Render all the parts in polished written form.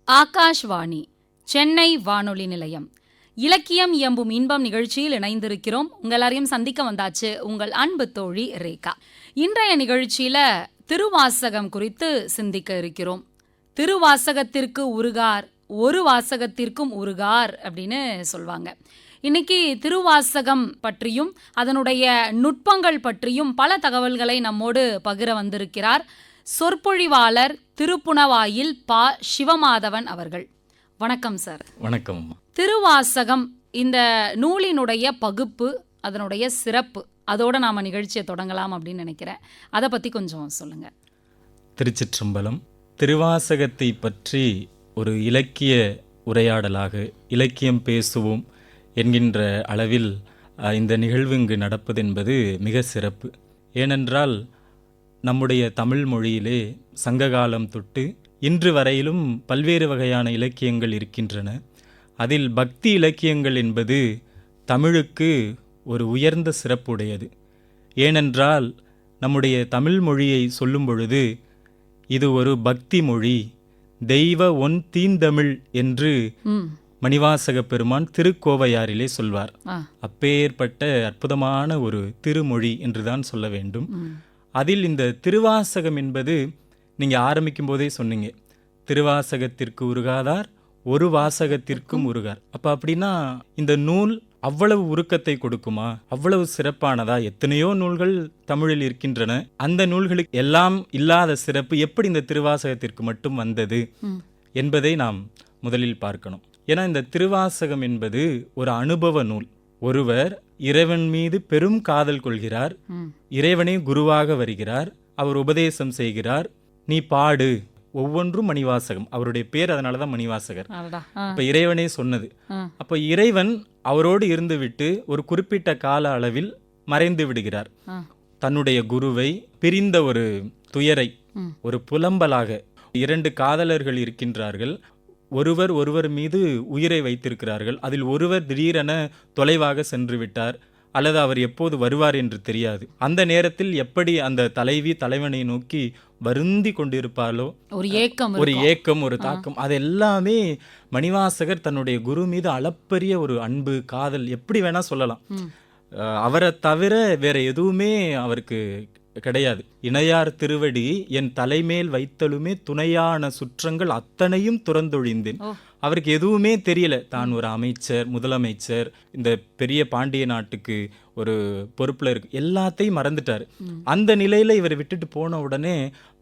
ஆகாஷ்வாணி சென்னை வானொலி நிலையம் இலக்கியம் எம்பும் இன்பம் நிகழ்ச்சியில் இணைந்திருக்கிறோம். உங்கள் எல்லாரையும் சந்திக்க வந்தாச்சு உங்கள் அன்பு தோழி ரேகா. இன்றைய நிகழ்ச்சியில திருவாசகம் குறித்து சிந்திக்க இருக்கிறோம். திருவாசகத்திற்கு உருகார், ஒரு வாசகத்திற்கும் உருகார் அப்படின்னு சொல்வாங்க. இன்னைக்கு திருவாசகம் பற்றியும் அதனுடைய நுட்பங்கள் பற்றியும் பல தகவல்களை நம்மோடு பகிர வந்திருக்கிறார் சொற்பொழிவாளர் திருப்புணவாயில் பா. சிவமாதவன் அவர்கள். வணக்கம் சார். வணக்கம். திருவாசகம் இந்த நூலினுடைய பகுப்பு, அதனுடைய சிறப்பு, அதோட நாம நிகழ்ச்சியை தொடங்கலாம் அப்படின்னு நினைக்கிறேன். அதை பத்தி கொஞ்சம் சொல்லுங்க. திருச்சிற்றம்பலம். திருவாசகத்தை பற்றி ஒரு இலக்கிய உரையாடலாக இலக்கியம் பேசுவோம் என்கின்ற அளவில் இந்த நிகழ்வு இங்கு நடப்பது என்பது மிக சிறப்பு. ஏனென்றால் நம்முடைய தமிழ் மொழியிலே சங்ககாலம் தொட்டு இன்று வரையிலும் பல்வேறு வகையான இலக்கியங்கள் இருக்கின்றன. அதில் பக்தி இலக்கியங்கள் என்பது தமிழுக்கு ஒரு உயர்ந்த சிறப்புடையது. ஏனென்றால் நம்முடைய தமிழ் மொழியை சொல்லும் பொழுது இது ஒரு பக்தி மொழி, தெய்வ ஒன் தீந்தமிழ் என்று மணிவாசக பெருமான் திருக்கோவையாரிலே சொல்வார். அப்பேற்பட்ட அற்புதமான ஒரு திருமொழி என்றுதான் சொல்ல வேண்டும். அதில் இந்த திருவாசகம் என்பது நீங்கள் ஆரம்பிக்கும் போதே சொன்னீங்க, திருவாசகத்திற்கு உருகாதார், ஒரு வாசகத்திற்கும் உருகார். அப்போ அப்படின்னா இந்த நூல் அவ்வளவு உருக்கத்தை கொடுக்குமா? அவ்வளவு சிறப்பானதா? எத்தனையோ நூல்கள் தமிழில் இருக்கின்றன. அந்த நூல்களுக்கு எல்லாம் இல்லாத சிறப்பு எப்படி இந்த திருவாசகத்திற்கு மட்டும் வந்தது என்பதை நாம் முதலில் பார்க்கணும். ஏன்னா இந்த திருவாசகம் என்பது ஒரு அனுபவ நூல். ஒருவர் இறைவன் மீது பெரும் காதல் கொள்கிறார், இறைவனே குருவாக வருகிறார், அவர் உபதேசம் செய்கிறார், நீ பாடு, ஒவ்வொன்றும் மணிவாசகம். அவருடைய பேர் அதனாலதான் மணிவாசகர். அப்ப இறைவனே சொன்னது. அப்ப இறைவன் அவரோடு இருந்து விட்டு ஒரு குறிப்பிட்ட கால அளவில் மறைந்து விடுகிறார். தன்னுடைய குருவை பிரிந்த ஒரு துயரை ஒரு புலம்பலாக, இரண்டு காதலர்கள் இருக்கின்றார்கள், ஒருவர் மீது உயிரை வைத்திருக்கிறார்கள். அதில் ஒருவர் திடீரென தொலைவாக சென்று விட்டார், அல்லது அவர் எப்போது வருவார் என்று தெரியாது. அந்த நேரத்தில் எப்படி அந்த தலைவி தலைவனை நோக்கி வருந்தி கொண்டிருப்பாளோ, ஒரு ஏக்கம், ஒரு தாக்கம், அது எல்லாமே மணிவாசகர் தன்னுடைய குரு மீது அளப்பரிய ஒரு அன்பு, காதல், எப்படி வேணா சொல்லலாம். அவரை தவிர வேற எதுவுமே அவருக்கு கிடையாது. இணையார் திருவடி என் தலைமேல் வைத்தலுமே துணையான சுற்றங்கள் அத்தனையும் துறந்தொழிந்தேன். அவருக்கு எதுவுமே தெரியல. தான் ஒரு அமைச்சர், முதலமைச்சர், இந்த பெரிய பாண்டிய நாட்டுக்கு ஒரு பொறுப்புல இருக்கு, எல்லாத்தையும் மறந்துட்டாரு. அந்த நிலையில இவரை விட்டுட்டு போன உடனே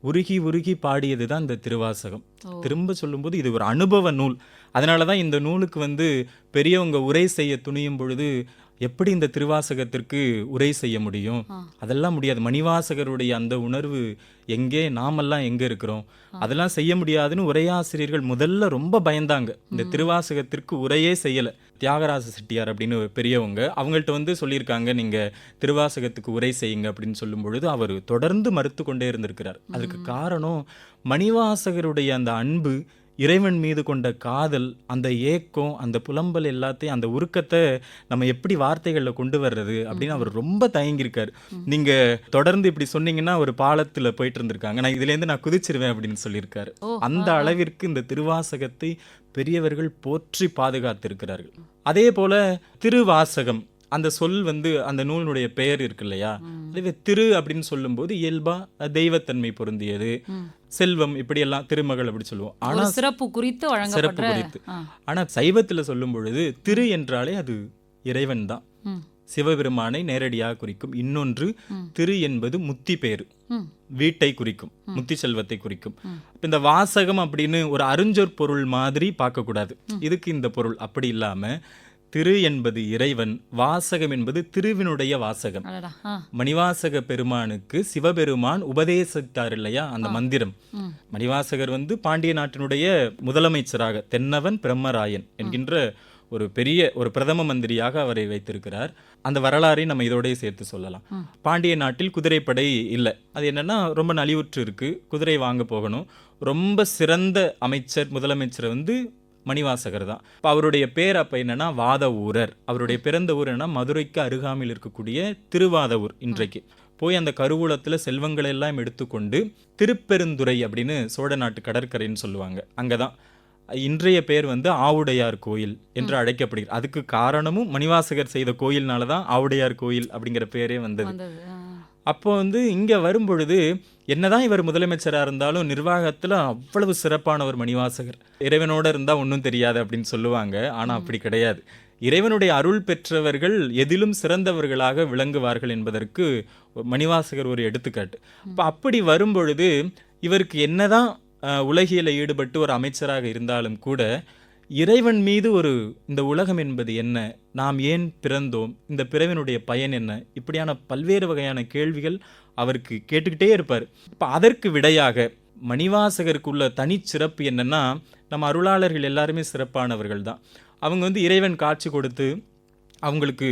உருகி உருகி பாடியது தான் இந்த திருவாசகம். திரும்ப சொல்லும்போது இது ஒரு அனுபவ நூல். அதனாலதான் இந்த நூலுக்கு பெரியவங்க உரை செய்ய துணியும் பொழுது எப்படி இந்த திருவாசகத்திற்கு உரை செய்ய முடியும்? அதெல்லாம் முடியாது. மணிவாசகருடைய அந்த உணர்வு எங்கே, நாமெல்லாம் எங்க இருக்கிறோம்? அதெல்லாம் செய்ய முடியாதுன்னு உரையாசிரியர்கள் முதல்ல ரொம்ப பயந்தாங்க. இந்த திருவாசகத்திற்கு உரையே செய்யல. தியாகராஜ செட்டியார் அப்படின்னு பெரியவங்க, அவங்கள்ட்ட சொல்லியிருக்காங்க, நீங்க திருவாசகத்துக்கு உரை செய்யுங்க அப்படின்னு சொல்லும் பொழுது அவர் தொடர்ந்து மறுத்து கொண்டே இருந்திருக்கிறார். அதுக்கு காரணம் மணிவாசகருடைய அந்த அன்பு, இறைவன் மீது கொண்ட காதல், அந்த ஏக்கம், அந்த புலம்பல், எல்லாத்தையும், அந்த உருக்கத்தை நம்ம எப்படி வார்த்தைகளில் கொண்டு வர்றது அப்படின்னு அவர் ரொம்ப தயங்கியிருக்காரு. நீங்க தொடர்ந்து இப்படி சொன்னீங்கன்னா ஒரு பாலத்துல போயிட்டு இருந்திருக்காங்க, நான் இதுலேருந்து நான் குதிச்சிருவேன் அப்படின்னு சொல்லியிருக்காரு. அந்த அளவிற்கு இந்த திருவாசகத்தை பெரியவர்கள் போற்றி பாதுகாத்திருக்கிறார்கள். அதே போல திருவாசகம் அந்த சொல் அந்த நூலினுடைய பெயர் இருக்கு இல்லையா, அதுவே திரு அப்படின்னு சொல்லும் போது இயல்பா தெய்வத்தன்மை பொருந்தியது, செல்வம், இப்படி எல்லாம் திருமகள் அப்படி சொல்லுவோம். ஆனா சிறப்பு குறித்து ஆனா சைவத்துல சொல்லும் பொழுது திரு என்றாலே அது இறைவன் தான், சிவபெருமானை நேரடியாக குறிக்கும். இன்னொன்று திரு என்பது முத்தி பேரு, வீட்டை குறிக்கும், முத்தி செல்வத்தை குறிக்கும். இந்த வாசகம் அப்படின்னு ஒரு அருஞ்சொற் பொருள் மாதிரி பார்க்க கூடாது. இதுக்கு இந்த பொருள் அப்படி இல்லாம திரு என்பது இறைவன், வாசகம் என்பது திருவினுடைய வாசகம். மணிவாசக பெருமானுக்கு சிவபெருமான் உபதேசித்தார் இல்லையா அந்த மந்திரம். மணிவாசகர் பாண்டிய நாட்டினுடைய முதலமைச்சராக தென்னவன் பிரம்மராயன் என்கின்ற ஒரு பெரிய ஒரு பிரதம மந்திரியாக அவரை வைத்திருக்கிறார். அந்த வரலாறை நம்ம இதோடய சேர்த்து சொல்லலாம். பாண்டிய நாட்டில் குதிரைப்படை இல்லை. அது என்னன்னா ரொம்ப நலிவுற்று இருக்கு, குதிரை வாங்க போகணும். ரொம்ப சிறந்த அமைச்சர், முதலமைச்சர் மணிவாசகர் தான். இப்போ அவருடைய பேர் அப்போ என்னன்னா வாத ஊரர். அவருடைய பிறந்த ஊர் என்னன்னா மதுரைக்கு அருகாமையில் இருக்கக்கூடிய திருவாத ஊர். இன்றைக்கு போய் அந்த கருவூலத்தில் செல்வங்களை எல்லாம் எடுத்துக்கொண்டு திருப்பெருந்துறை அப்படின்னு சோழ நாட்டு கடற்கரைன்னு சொல்லுவாங்க, அங்கே தான் இன்றைய பேர் வந்து ஆவுடையார் கோயில் என்று அழைக்கப்படுகிறது. அதுக்கு காரணமும் மணிவாசகர் செய்த கோயில்னால தான் ஆவுடையார் கோயில் அப்படிங்கிற பேரே வந்தது. வந்தது. அப்போ வந்து இங்கே வரும்பொழுது என்னதான் இவர் முதலமைச்சராக இருந்தாலும் நிர்வாகத்தில் அவ்வளவு சிறப்பானவர் மணிவாசகர். இறைவனோட இருந்தால் ஒன்றும் தெரியாது அப்படின்னு சொல்லுவாங்க. ஆனால் அப்படி கிடையாது. இறைவனுடைய அருள் பெற்றவர்கள் எதிலும் சிறந்தவர்களாக விளங்குவார்கள் என்பதற்கு மணிவாசகர் ஒரு எடுத்துக்காட்டு. இப்போ அப்படி வரும்பொழுது இவருக்கு என்னதான் உலகியல ஈடுபட்டு ஒரு அமைச்சராக இருந்தாலும் கூட இறைவன் மீது இந்த உலகம் என்பது என்ன, நாம் ஏன் பிறந்தோம், இந்த பிறவினுடைய பயன் என்ன, இப்படியான பல்வேறு வகையான கேள்விகள் அவருக்கு கேட்டுக்கிட்டே இருப்பார். இப்போ அதற்கு விடையாக மணிவாசகருக்குள்ள தனிச்சிறப்பு என்னன்னா, நம்ம அருளாளர்கள் எல்லாருமே சிறப்பானவர்கள் தான். அவங்க வந்து இறைவன் காட்சி கொடுத்து அவங்களுக்கு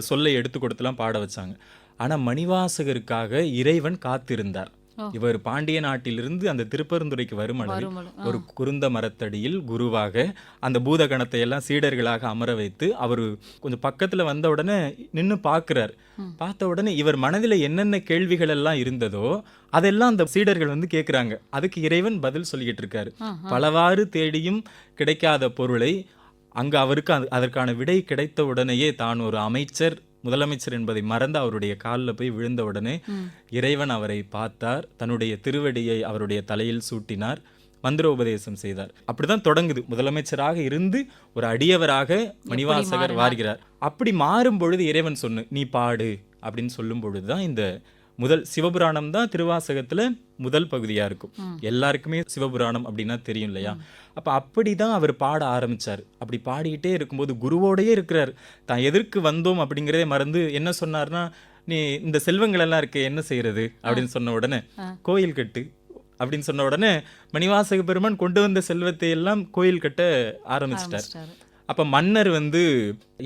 சொல்லை எடுத்து கொடுத்துலாம் பாட வச்சாங்க. ஆனால் மணிவாசகருக்காக இறைவன் காத்திருந்தார். இவர் பாண்டிய நாட்டிலிருந்து அந்த திருப்பெருந்துறைக்கு வரும் அளவில் ஒரு குருந்த மரத்தடியில் குருவாக அந்த பூதகணத்தை எல்லாம் சீடர்களாக அமர வைத்து அவர் கொஞ்சம் பக்கத்துல வந்த உடனே நின்று பார்க்கிறார். பார்த்த உடனே இவர் மனதில் என்னென்ன கேள்விகள் எல்லாம் இருந்ததோ அதெல்லாம் அந்த சீடர்கள் வந்து கேட்குறாங்க. அதுக்கு இறைவன் பதில் சொல்லிக்கிட்டு இருக்காரு. பலவாறு தேடியும் கிடைக்காத பொருளை அங்கு அவருக்கு அதற்கான விடை கிடைத்த உடனேயே தான் ஒரு அமைச்சர், முதலமைச்சர் என்பதை மறந்து அவருடைய காலில் போய் விழுந்த உடனே இறைவன் அவரை பார்த்தார், தன்னுடைய திருவடியை அவருடைய தலையில் சூட்டினார், மந்திரோபதேசம் செய்தார். அப்படிதான் தொடங்குது. முதலமைச்சராக இருந்து ஒரு அடியவராக மணிவாசகர் வாருகிறார். அப்படி மாறும் பொழுது இறைவன் சொன்னு நீ பாடு அப்படின்னு சொல்லும் பொழுதுதான் இந்த முதல் சிவபுராணம் தான் திருவாசகத்துல முதல் பகுதியா இருக்கும். எல்லாருக்குமே சிவபுராணம் அப்படின்னா தெரியும் இல்லையா? அப்ப அப்படிதான் அவர் பாட ஆரம்பிச்சார். அப்படி பாடிக்கிட்டே இருக்கும்போது குருவோடையே இருக்கிறார். தான் எதற்கு வந்தோம் அப்படிங்கிறதே மறந்து என்ன சொன்னார்னா, நீ இந்த செல்வங்கள் எல்லாம் இருக்கு என்ன செய்யறது அப்படின்னு சொன்ன உடனே கோயில் கட்டு அப்படின்னு சொன்ன உடனே மணிவாசக பெருமான் கொண்டு வந்த செல்வத்தை எல்லாம் கோயில் கட்ட ஆரம்பிச்சிட்டார். அப்ப மன்னர் வந்து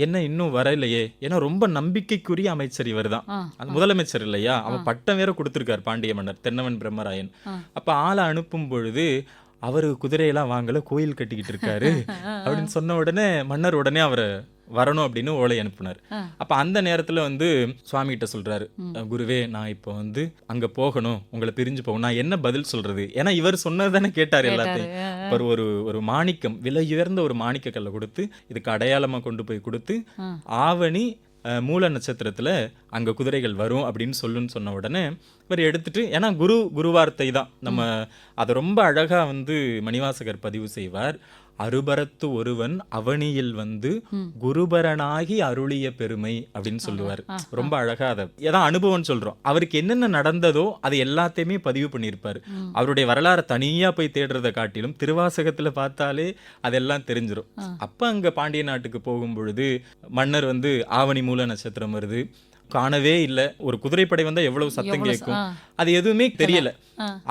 என்ன இன்னும் வரலையே, ஏன்னா ரொம்ப நம்பிக்கைக்குரிய அமைச்சர் இவர் தான், முதலமைச்சர் இல்லையா, அவன் பட்டம் வேற கொடுத்திருக்காரு பாண்டிய மன்னர் தென்னவன் பிரம்மராயன். அப்ப ஆளை அனுப்பும் பொழுது அவரு குதிரையெல்லாம் வாங்கல, கோயில் கட்டிக்கிட்டு இருக்காரு அப்படின்னு சொன்ன உடனே மன்னர் உடனே அவரை வரணும் அப்படின்னு ஓலை அனுப்புனார். அப்ப அந்த நேரத்துல வந்து சுவாமி கிட்ட சொல்றாரு, குருவே நான் இப்போ வந்து அங்க போகணும், உங்களை பிரிஞ்சு போகணும், நான் என்ன பதில் சொல்றது? ஏன்னா இவர் சொன்னதுதானே கேட்டார் எல்லாத்தையும். ஒரு மாணிக்கம், விலை உயர்ந்த ஒரு மாணிக்க கல்லை கொடுத்து இதுக்கு அடையாளமா கொண்டு போய் கொடுத்து ஆவணி மூல நட்சத்திரத்துல அங்க குதிரைகள் வரும் அப்படின்னு சொல்லுன்னு சொன்ன உடனே இவர் எடுத்துட்டு, ஏன்னா குருவார்த்தை தான் நம்ம அதை ரொம்ப அழகா வந்து மணிவாசகர் பதிவு செய்வார். அருபரத்து ஒருவன் அவனியில் வந்து குருபரனாகி அருளிய பெருமை அப்படின்னு சொல்லுவார். ரொம்ப அழகா அதை ஏதாவது அனுபவம் சொல்றோம். அவருக்கு என்னென்ன நடந்ததோ அது எல்லாத்தையுமே பதிவு பண்ணியிருப்பாரு. அவருடைய வரலாறு தனியா போய் தேடுறதை காட்டிலும் திருவாசகத்துல பார்த்தாலே அதெல்லாம் தெரிஞ்சிடும். அப்ப அங்க பாண்டிய நாட்டுக்கு போகும் பொழுது மன்னர் வந்து ஆவணி மூல நட்சத்திரம் வருது, காணவே இல்லை. ஒரு குதிரைப்படை வந்தா எவ்வளவு சத்தம் கேட்கும், அது எதுவுமே தெரியல.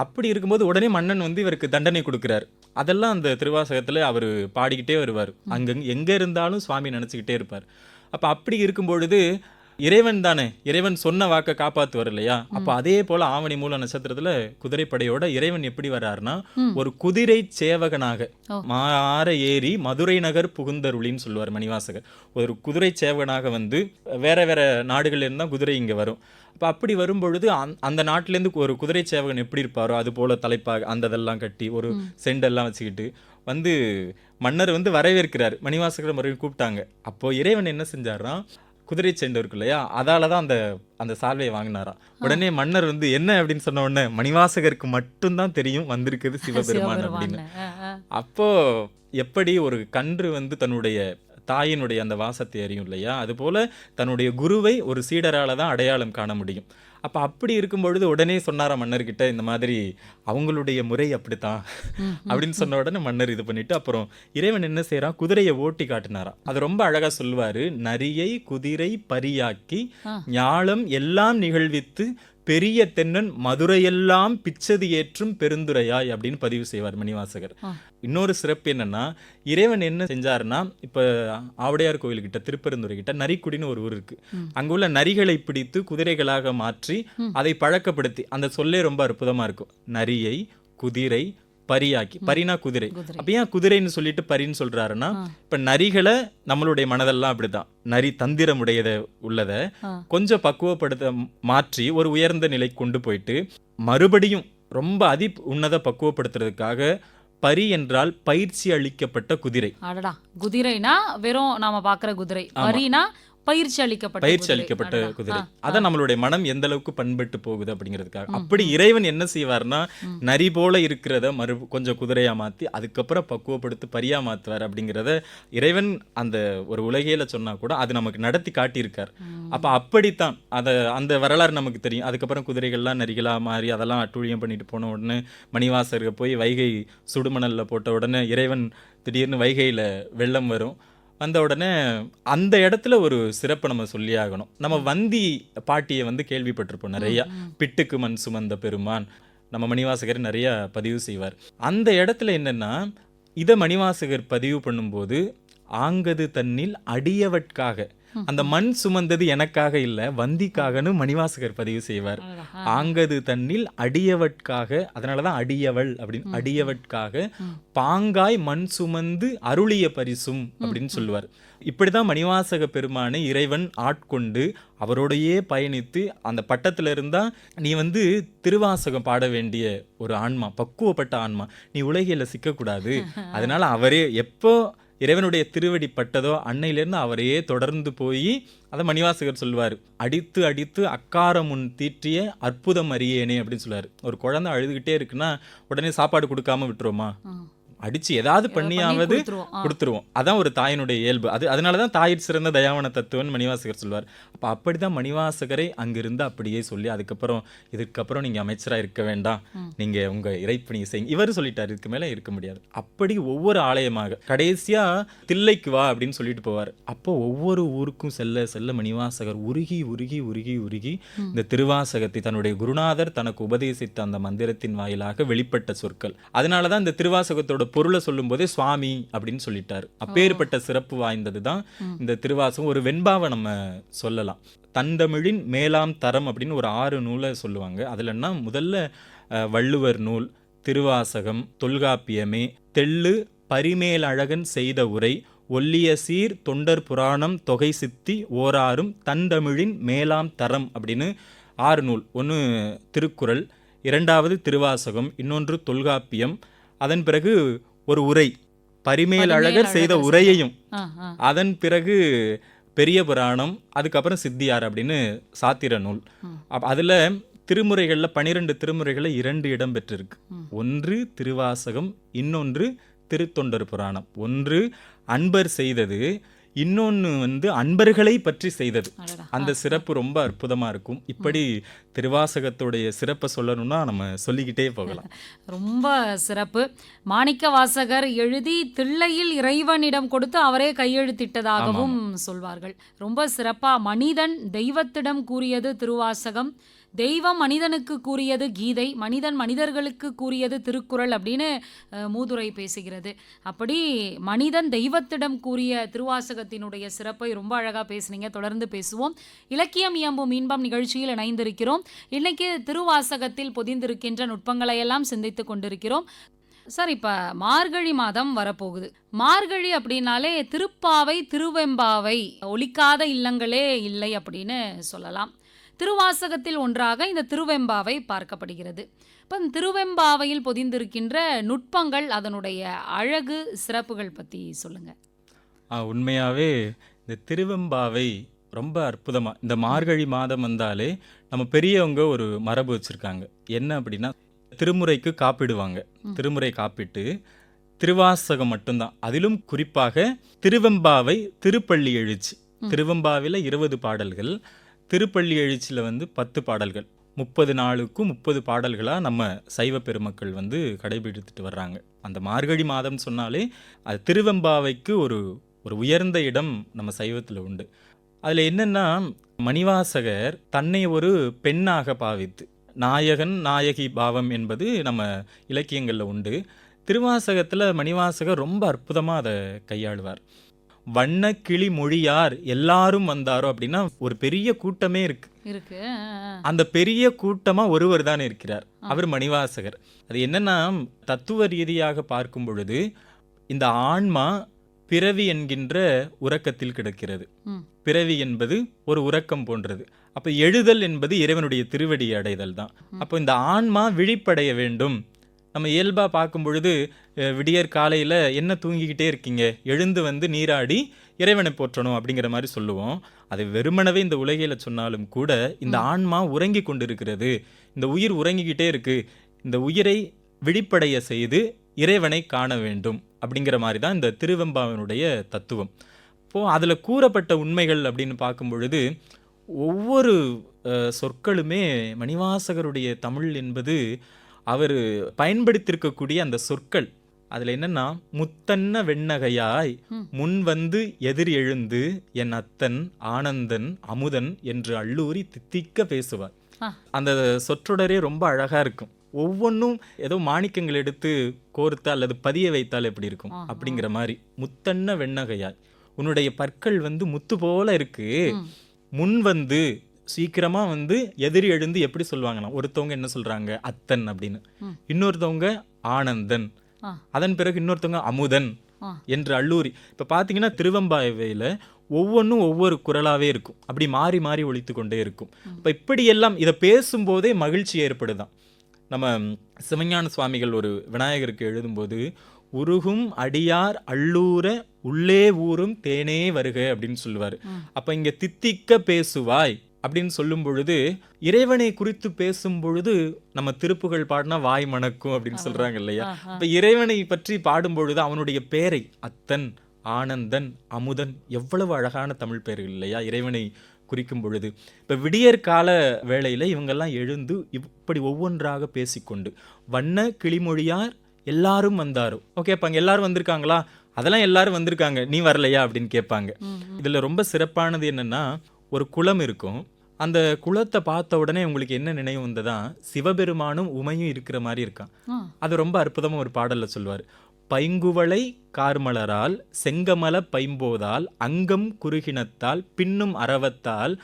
அப்படி இருக்கும்போது உடனே மன்னன் வந்து இவருக்கு தண்டனை கொடுக்கிறார். அதெல்லாம் அந்த திருவாசகத்துல அவரு பாடிக்கிட்டே வருவார். அங்க எங்க இருந்தாலும் சுவாமி நினைச்சுக்கிட்டே இருப்பார். அப்ப அப்படி இருக்கும் பொழுது இறைவன் தானே, இறைவன் சொன்ன வாக்க காப்பாத்துவார் இல்லையா? அப்ப அதே போல ஆவணி மூல நட்சத்திரத்துல குதிரைப்படையோட இறைவன் எப்படி வர்றாருன்னா, ஒரு குதிரை சேவகனாக மாற ஏறி மதுரை நகர் புகுந்தருளின்னு சொல்லுவார் மணிவாசகர். ஒரு குதிரை சேவகனாக வந்து வேற வேற நாடுகள்ல இருந்தா குதிரை இங்க வரும். அப்ப அப்படி வரும் பொழுது அந்த நாட்டுல இருந்து ஒரு குதிரை சேவகன் எப்படி இருப்பாரோ அது போல தலைப்பாக அந்த இதெல்லாம் கட்டி ஒரு செண்டெல்லாம் வச்சுக்கிட்டு வந்து மன்னர் வந்து வரவேற்கிறார். மணிவாசகர் மறுபடியும் கூப்பிட்டாங்க. அப்போ இறைவன் என்ன செஞ்சாருன்னா, குதிரை செண்டு இருக்கு இல்லையா, அதாலதான் அந்த சால்வையை வாங்கினாராம். உடனே மன்னர் வந்து என்ன அப்படின்னு சொன்ன உடனே மணிவாசகருக்கு மட்டும்தான் தெரியும் வந்திருக்குது சிவபெருமான் அப்படின்னு. அப்போ எப்படி ஒரு கன்று வந்து தன்னுடைய தாயினுடைய அந்த வாசத்தை அறியும் இல்லையா, அது போல தன்னுடைய குருவை ஒரு சீடரால தான் அடையாளம் காண முடியும். அப்ப அப்படி இருக்கும் பொழுது உடனே சொன்னாரா மன்னர்கிட்ட, இந்த மாதிரி அவங்களுடைய முறை அப்படித்தான் அப்படின்னு சொன்ன உடனே மன்னர் இது பண்ணிட்டு அப்புறம் இறைவன் என்ன செய்யறான், குதிரையை ஓட்டி காட்டினாராம். அது ரொம்ப அழகா சொல்லுவாரு. நரியை குதிரை பரியாக்கி ஞாலம் எல்லாம் நிகழ்வித்து பெரிய தென்னன் மதுரையெல்லாம் பிச்சது ஏற்றும் பெருந்துரையாய் அப்படின்னு பதிவு செய்வார் மணிவாசகர். இன்னொரு சிறப்பு என்னன்னா, இறைவன் என்ன செஞ்சாருன்னா, இப்ப ஆவுடையார் கோயில்கிட்ட திருப்பெருந்துறை கிட்ட நரிக்குடின்னு ஒரு ஊர் இருக்கு. அங்க உள்ள நரிகளை பிடித்து குதிரைகளாக மாற்றி அதை பழக்கப்படுத்தி, அந்த சொல்லே ரொம்ப அற்புதமா இருக்கும். நரியை குதிரை பரியாக்கி, பரினா குதிரை. அப்ப ஏன் குதிரைன்னு சொல்லிட்டு பரின்னு சொல்றாருன்னா, இப்ப நரிகளை நம்மளுடைய மனதெல்லாம் அப்படிதான், நரி தந்திரம் உள்ளத கொஞ்சம் பக்குவப்படுத்த மாற்றி ஒரு உயர்ந்த நிலை கொண்டு போயிட்டு மறுபடியும் ரொம்ப உன்னத பக்குவப்படுத்துறதுக்காக பரி என்றால் பயிற்சி அளிக்கப்பட்ட குதிரை. அடடா, குதிரைனா வெறும் நாம பாக்குற குதிரை, பரினா பயிற்சி அளிக்கப்பட்ட குதிரை. அதான் நம்மளுடைய மனம் எந்த அளவுக்கு பண்பட்டு போகுது அப்படிங்கிறதுக்காக. அப்படி இறைவன் என்ன செய்வார்னா, நரி போல இருக்கிறத கொஞ்சம் குதிரையா மாத்தி அதுக்கப்புறம் பக்குவப்படுத்தி பரியா மாத்துவார் அப்படிங்கிறத இறைவன் அந்த ஒரு உலகையில சொன்னா கூட அது நமக்கு நடத்தி காட்டியிருக்கார். அப்ப அப்படித்தான் அந்த வரலாறு நமக்கு தெரியும். அதுக்கப்புறம் குதிரைகள்லாம் நரிகளா மாறி அதெல்லாம் அட்டூழியம் பண்ணிட்டு போன உடனே மணிவாசகர் போய் வைகை சுடுமணல்ல போட்ட உடனே இறைவன் திடீர்னு வைகையில வெள்ளம் வரும். வந்த உடனே அந்த இடத்துல ஒரு சிறப்பை நம்ம சொல்லி ஆகணும். நம்ம வந்தி பாட்டியை கேள்விப்பட்டிருப்போம் நிறைய. பிட்டுக்கு மண் சுமந்த பெருமான் நம்ம மணிவாசகர் நிறைய பதிவு செய்வார். அந்த இடத்துல என்னன்னா, இதை மணிவாசகர் பதிவு பண்ணும்போது ஆங்கது தன்னில் அடியவட்காக, அந்த மண் சுமந்தது எனக்காக இல்ல வந்திக்காகனு மணிவாசகர் பதிவு செய்வார். ஆங்கது தன்னில் அடியவட்காக, அதனாலதான் அடியவள் அப்படின்னு, அடியவட்காக பாங்காய் மண் சுமந்து அருளிய பரிசும் அப்படின்னு சொல்லுவார். இப்படிதான் மணிவாசக பெருமானை இறைவன் ஆட்கொண்டு அவரோடையே பயணித்து அந்த பட்டத்துல இருந்தா நீ திருவாசகம் பாட வேண்டிய ஒரு ஆன்மா, பக்குவப்பட்ட ஆன்மா, நீ உலகில சிக்கக்கூடாது. அதனால அவரே எப்போ இறைவனுடைய திருவடி பட்டதோ அன்னையிலிருந்து அவரையே தொடர்ந்து போய் அதை மணிவாசகர் சொல்லுவார். அடித்து அடித்து அக்கார முன் தீற்றிய அற்புதம் அறியேனே அப்படின்னு சொல்லுவார். ஒரு குழந்தை அழுதுகிட்டே இருக்குன்னா உடனே சாப்பாடு கொடுக்காம விட்டுருவோமா? அடிச்சு ஏதாவது பண்ணியாவது கொடுத்துருவோம். அதான் ஒரு தாயினுடைய இயல்பு. அதனாலதான் தாயிற் சிறந்த தயாவன தத்துவன் மணிவாசகர் சொல்வார். அப்ப அப்படிதான் மணிவாசகரை அங்கிருந்து அப்படியே சொல்லி இதுக்கப்புறம் நீங்க அமைச்சரா இருக்க வேண்டாம், நீங்க உங்க இறைப்பணியை செய்யுங்க இவர் சொல்லிட்டாரு, இதுக்கு மேல இருக்க முடியாது. அப்படி ஒவ்வொரு ஆலயமாக கடைசியா தில்லைக்கு வா அப்படின்னு சொல்லிட்டு போவார். அப்போ ஒவ்வொரு ஊருக்கும் செல்ல செல்ல மணிவாசகர் உருகி உருகி உருகி உருகி இந்த திருவாசகத்தை தன்னுடைய குருநாதர் தனக்கு உபதேசித்த அந்த மந்திரத்தின் வாயிலாக வெளிப்பட்ட சொற்கள். அதனாலதான் இந்த திருவாசகத்தோட பொருளை சொல்லும் போதே சுவாமி அப்படின்னு சொல்லிட்டாரு. அப்பேற்பட்ட சிறப்பு வாய்ந்ததுதான் இந்த திருவாசகம். ஒரு வெண்பாவை நம்ம சொல்லலாம். தந்தமிழின் மேலாம் தரம் அப்படின்னு ஒரு 6 நூலை சொல்லுவாங்க. அதுலன்னா முதல்ல வள்ளுவர் நூல், திருவாசகம், தொல்காப்பியமே, தெள்ளு பரிமேலழகன் செய்த உரை, ஒல்லிய சீர் தொண்டர் புராணம், தொகை சித்தி ஓராறும், தந்தமிழின் மேலாம் தரம் அப்படின்னு 6 நூல். ஒன்று திருக்குறள், இரண்டாவது திருவாசகம், இன்னொன்று தொல்காப்பியம், அதன் பிறகு ஒரு உரை பரிமேல் அழகர் செய்த உரையையும், அதன் பிறகு பெரிய புராணம், அதுக்கப்புறம் சித்தியார் அப்படின்னு சாத்திர நூல். அதுல திருமுறைகள்ல 12 திருமுறைகள்ல 2 இடம் பெற்றிருக்கு. ஒன்று திருவாசகம், இன்னொன்று திருத்தொண்டர் புராணம். ஒன்று அன்பர் செய்தது, இன்னொன்று அன்பர்களை பற்றி செய்தது. அந்த சிறப்பு ரொம்ப அற்புதமா இருக்கும். இப்படி திருவாசகத்துடைய சிறப்பை சொல்லணும்னா நம்ம சொல்லிக்கிட்டே போகலாம். ரொம்ப சிறப்பு. மாணிக்க வாசகர் எழுதி தில்லையில் இறைவனிடம் கொடுத்து அவரே கையெழுத்திட்டதாகவும் சொல்வார்கள். ரொம்ப சிறப்பா மனிதன் தெய்வத்திடம் கூறியது திருவாசகம், தெய்வம் மனிதனுக்கு கூறியது கீதை, மனிதன் மனிதர்களுக்கு கூறியது திருக்குறள் அப்படின்னு மூதுரை பேசுகிறது. அப்படி மனிதன் தெய்வத்திடம் கூறிய திருவாசகத்தினுடைய சிறப்பை ரொம்ப அழகாக பேசுனீங்க. தொடர்ந்து பேசுவோம். இலக்கியம் இயம்பும் இன்பம் நிகழ்ச்சியில் இணைந்திருக்கிறோம். இன்னைக்கு திருவாசகத்தில் பொதிந்திருக்கின்ற நுட்பங்களை எல்லாம் சிந்தித்து கொண்டிருக்கிறோம். சார், இப்போ மார்கழி மாதம் வரப்போகுது. மார்கழி அப்படின்னாலே திருப்பாவை திருவெம்பாவை ஒலிக்காத இல்லங்களே இல்லை அப்படின்னு சொல்லலாம். திருவாசகத்தில் ஒன்றாக இந்த திருவெம்பாவை பார்க்கப்படுகிறது. இப்போ இந்த திருவெம்பாவையில் பொதிந்திருக்கின்ற நுட்பங்கள், அதனுடைய அழகு சிறப்புகள் பற்றி சொல்லுங்க. உண்மையாகவே இந்த திருவெம்பாவை ரொம்ப அற்புதமாக, இந்த மார்கழி மாதம் வந்தாலே நம்ம பெரியவங்க ஒரு மரபு வச்சுருக்காங்க. என்ன அப்படின்னா, திருமுறைக்கு காப்பிடுவாங்க. திருமுறை காப்பிட்டு திருவாசகம் மட்டும்தான். அதிலும் குறிப்பாக திருவெம்பாவை திருப்பள்ளி எழுச்சி. திருவெம்பாவில் 20 பாடல்கள், திருப்பள்ளி எழுச்சியில் 10 பாடல்கள். 30 நாளுக்கும் 30 பாடல்களாக நம்ம சைவ பெருமக்கள் கடைபிடித்துட்டு வர்றாங்க. அந்த மார்கழி மாதம் சொன்னாலே அது திருவெம்பாவைக்கு ஒரு உயர்ந்த இடம் நம்ம சைவத்தில் உண்டு. அதில் என்னென்னா, மணிவாசகர் தன்னை ஒரு பெண்ணாக பாவித்து, நாயகன் நாயகி பாவம் என்பது நம்ம இலக்கியங்களில் உண்டு. திருவாசகத்தில் மணிவாசகர் ரொம்ப அற்புதமாக அதை கையாளுவார். வண்ண கிளி மொழியார் எல்லாரும் வந்தாரோ அப்படின்னா ஒரு பெரிய கூட்டமே இருக்கு. அந்த பெரிய கூட்டமா ஒருவர் தான் இருக்கிறார், அவர் மணிவாசகர். அது என்னன்னா, தத்துவ ரீதியாக பார்க்கும் பொழுது இந்த ஆன்மா பிறவி என்கின்ற உறக்கத்தில் கிடக்கிறது. பிறவி என்பது ஒரு உறக்கம் போன்றது. அப்ப எழுதல் என்பது இறைவனுடைய திருவடி அடைதல் தான். அப்போ இந்த ஆன்மா விழிப்படைய வேண்டும், நம்ம இயல்பாக பார்க்கும் பொழுது விடியற் காலையில் என்ன தூங்கிக்கிட்டே இருக்கீங்க, எழுந்து வந்து நீராடி இறைவனை போற்றணும் அப்படிங்கிற மாதிரி சொல்லுவோம். அதை வெறுமனவே இந்த உலகையில் சொன்னாலும் கூட இந்த ஆன்மா உறங்கி கொண்டிருக்கிறது, இந்த உயிர் உறங்கிக்கிட்டே இருக்கு, இந்த உயிரை விழிப்படைய செய்து இறைவனை காண வேண்டும் அப்படிங்கிற மாதிரி தான் இந்த திருவெம்பாவினுடைய தத்துவம். இப்போது அதில் கூறப்பட்ட உண்மைகள் அப்படின்னு பார்க்கும் பொழுது ஒவ்வொரு சொற்களுமே மணிவாசகருடைய தமிழ் என்பது அவர் பயன்படுத்தியிருக்கக்கூடிய அந்த சொற்கள் அதில் என்னன்னா, முத்தன்ன வெண்ணகையாய் முன் வந்து எதிர் எழுந்து என் அத்தன் ஆனந்தன் அமுதன் என்று அள்ளூரி தித்திக்க பேசுவார். அந்த சொற்றொடரே ரொம்ப அழகா இருக்கும். ஒவ்வொன்றும் ஏதோ மாணிக்கங்கள் எடுத்து கோர்த்து அல்லது பதிய வைத்தால் எப்படி இருக்கும் அப்படிங்கிற மாதிரி. முத்தன்ன வெண்ணகையாய், உன்னுடைய பற்கள் வந்து முத்து போல இருக்கு, முன் வந்து சீக்கிரமா வந்து எதிரி எழுந்து எப்படி சொல்லுவாங்கன்னா, ஒருத்தவங்க என்ன சொல்றாங்க அத்தன் அப்படின்னு, இன்னொருத்தவங்க ஆனந்தன், அதன் பிறகு இன்னொருத்தவங்க அமுதன் என்று அள்ளூரி. இப்ப பாத்தீங்கன்னா திருவெம்பாவையில ஒவ்வொன்றும் ஒவ்வொரு குரலாவே இருக்கும், அப்படி மாறி மாறி ஒலித்து கொண்டே இருக்கும். இப்ப இப்படி எல்லாம் இதை பேசும்போதே மகிழ்ச்சி ஏற்படுதான். நம்ம சிவஞான சுவாமிகள் ஒரு விநாயகருக்கு எழுதும்போது, உருகும் அடியார் அள்ளூர உள்ளே ஊரும் தேனே வருக அப்படின்னு சொல்லுவார். அப்ப இங்க தித்திக்க பேசுவாய் அப்படின்னு சொல்லும் பொழுது இறைவனை குறித்து பேசும் பொழுது நம்ம திருப்புகழ் பாடினா வாய் மணக்கும் அப்படின்னு சொல்றாங்க இல்லையா. இப்ப இறைவனை பற்றி பாடும் பொழுது அவனுடைய பெயரை அத்தன் ஆனந்தன் அமுதன் எவ்வளவு அழகான தமிழ் பெயர்கள் இல்லையா இறைவனை குறிக்கும் பொழுது. இப்ப விடியற் கால வேளையில இவங்கெல்லாம் எழுந்து இப்படி ஒவ்வொன்றாக பேசிக்கொண்டு வண்ண கிளிமொழியார் எல்லாரும் வந்தாரோ. ஓகே, அப்ப அங்க எல்லாரும் வந்திருக்காங்களா? அதெல்லாம் எல்லாரும் வந்திருக்காங்க, நீ வரலையா அப்படின்னு கேட்பாங்க. இதுல ரொம்ப சிறப்பானது என்னன்னா, ஒரு குளம் இருக்கும், அந்த குளத்தை பார்த்த உடனே உங்களுக்கு என்ன நினைவு வந்ததா, சிவபெருமானும் உமையும் இருக்கிற மாதிரி இருக்கான். அது ரொம்ப அற்புதமா ஒரு பாடல்ல சொல்வார். பைங்குவளை கார்மலரால் செங்கமல பைம்போதால் அங்கம் குறுகினத்தால் பின்னும் அரவத்தால்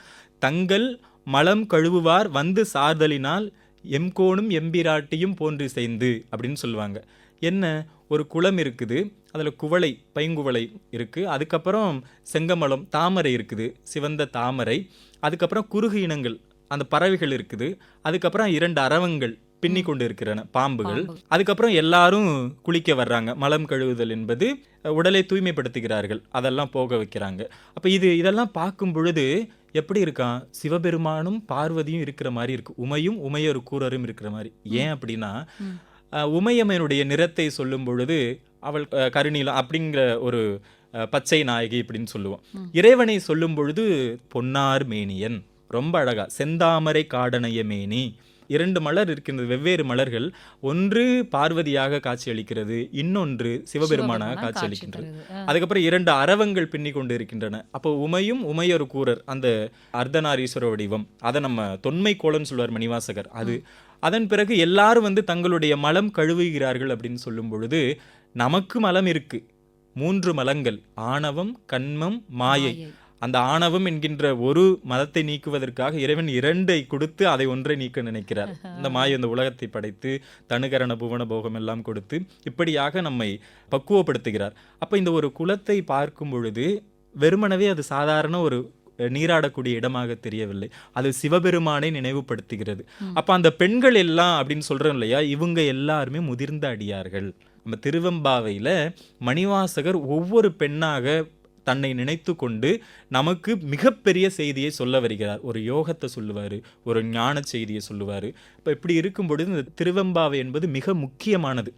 தங்கள் மலம் கழுவுவார் வந்து சார்தலினால் எம்கோணும் எம்பிராட்டியும் போன்று செய்து அப்படின்னு சொல்லுவாங்க. என்ன, ஒரு குளம் இருக்குது, அதில் குவளை பைங்குவளை இருக்குது, அதுக்கப்புறம் செங்கமலம் தாமரை இருக்குது, சிவந்த தாமரை, அதுக்கப்புறம் குறுகு இனங்கள் அந்த பறவைகள் இருக்குது, அதுக்கப்புறம் 2 அரவங்கள் பின்னி கொண்டு இருக்கிறன பாம்புகள், அதுக்கப்புறம் எல்லாரும் குளிக்க வர்றாங்க. மலம் கழுவுதல் என்பது உடலை தூய்மைப்படுத்துகிறார்கள், அதெல்லாம் போக வைக்கிறாங்க. அப்போ இதெல்லாம் பார்க்கும் பொழுது எப்படி இருக்கான், சிவபெருமானும் பார்வதியும் இருக்கிற மாதிரி இருக்கு, உமையும் உமையொரு கூரரும் இருக்கிற மாதிரி. ஏன் அப்படின்னா, உமையம்மனுடைய நிறத்தை சொல்லும் பொழுது அவள் கருநீலம் அப்படிங்கிற ஒரு பச்சை நாயகி அப்படின்னு சொல்லுவோம். இறைவனை சொல்லும் பொழுது பொன்னார் மேனியன், ரொம்ப அழகா செந்தாமரை காடனைய மேனி, 2 மலர் இருக்கின்றது, வெவ்வேறு மலர்கள், ஒன்று பார்வதியாக காட்சி அளிக்கிறது, இன்னொன்று சிவபெருமானாக காட்சி அளிக்கின்றது. அதுக்கப்புறம் 2 அரவங்கள் பின்னி கொண்டு இருக்கின்றன. அப்போ உமையும் உமையொரு கூரர், அந்த அர்த்தநாரீஸ்வர வடிவம், அதை நம்ம தொன்மை கோலன்னு சொல்லுவார் மணிவாசகர். அது அதன் பிறகு எல்லாரும் வந்து தங்களுடைய மலம் கழுவுகிறார்கள் அப்படின்னு சொல்லும் பொழுது நமக்கு மலம் இருக்கு, 3 மலங்கள், ஆணவம் கண்மம் மாயை. அந்த ஆணவம் என்கின்ற ஒரு மதத்தை நீக்குவதற்காக இறைவன் 2ஐ கொடுத்து அதை ஒன்றை நீக்க நினைக்கிறார். இந்த மாயை இந்த உலகத்தை படைத்து தனுகரண புவன போகம் எல்லாம் கொடுத்து இப்படியாக நம்மை பக்குவப்படுத்துகிறார். அப்ப இந்த ஒரு குலத்தை பார்க்கும் பொழுது வெறுமனவே அது சாதாரண ஒரு நீராடக்கூடிய இடமாக தெரியவில்லை, அது சிவபெருமானை நினைவுபடுத்துகிறது. அப்ப அந்த பெண்கள் எல்லாம் அப்படின்னு சொல்றோம் இல்லையா, இவங்க எல்லாருமே முதிர்ந்த அடியார்கள். நம்ம திருவெம்பாவையில மணிவாசகர் ஒவ்வொரு பெண்ணாக தன்னை நினைத்து கொண்டு நமக்கு மிகப்பெரிய செய்தியை சொல்ல வருகிறார். ஒரு யோகத்தை சொல்லுவார், ஒரு ஞான செய்தியை சொல்லுவார். இப்போ இப்படி இருக்கும் பொழுது இந்த திருவெம்பாவை என்பது மிக முக்கியமானது.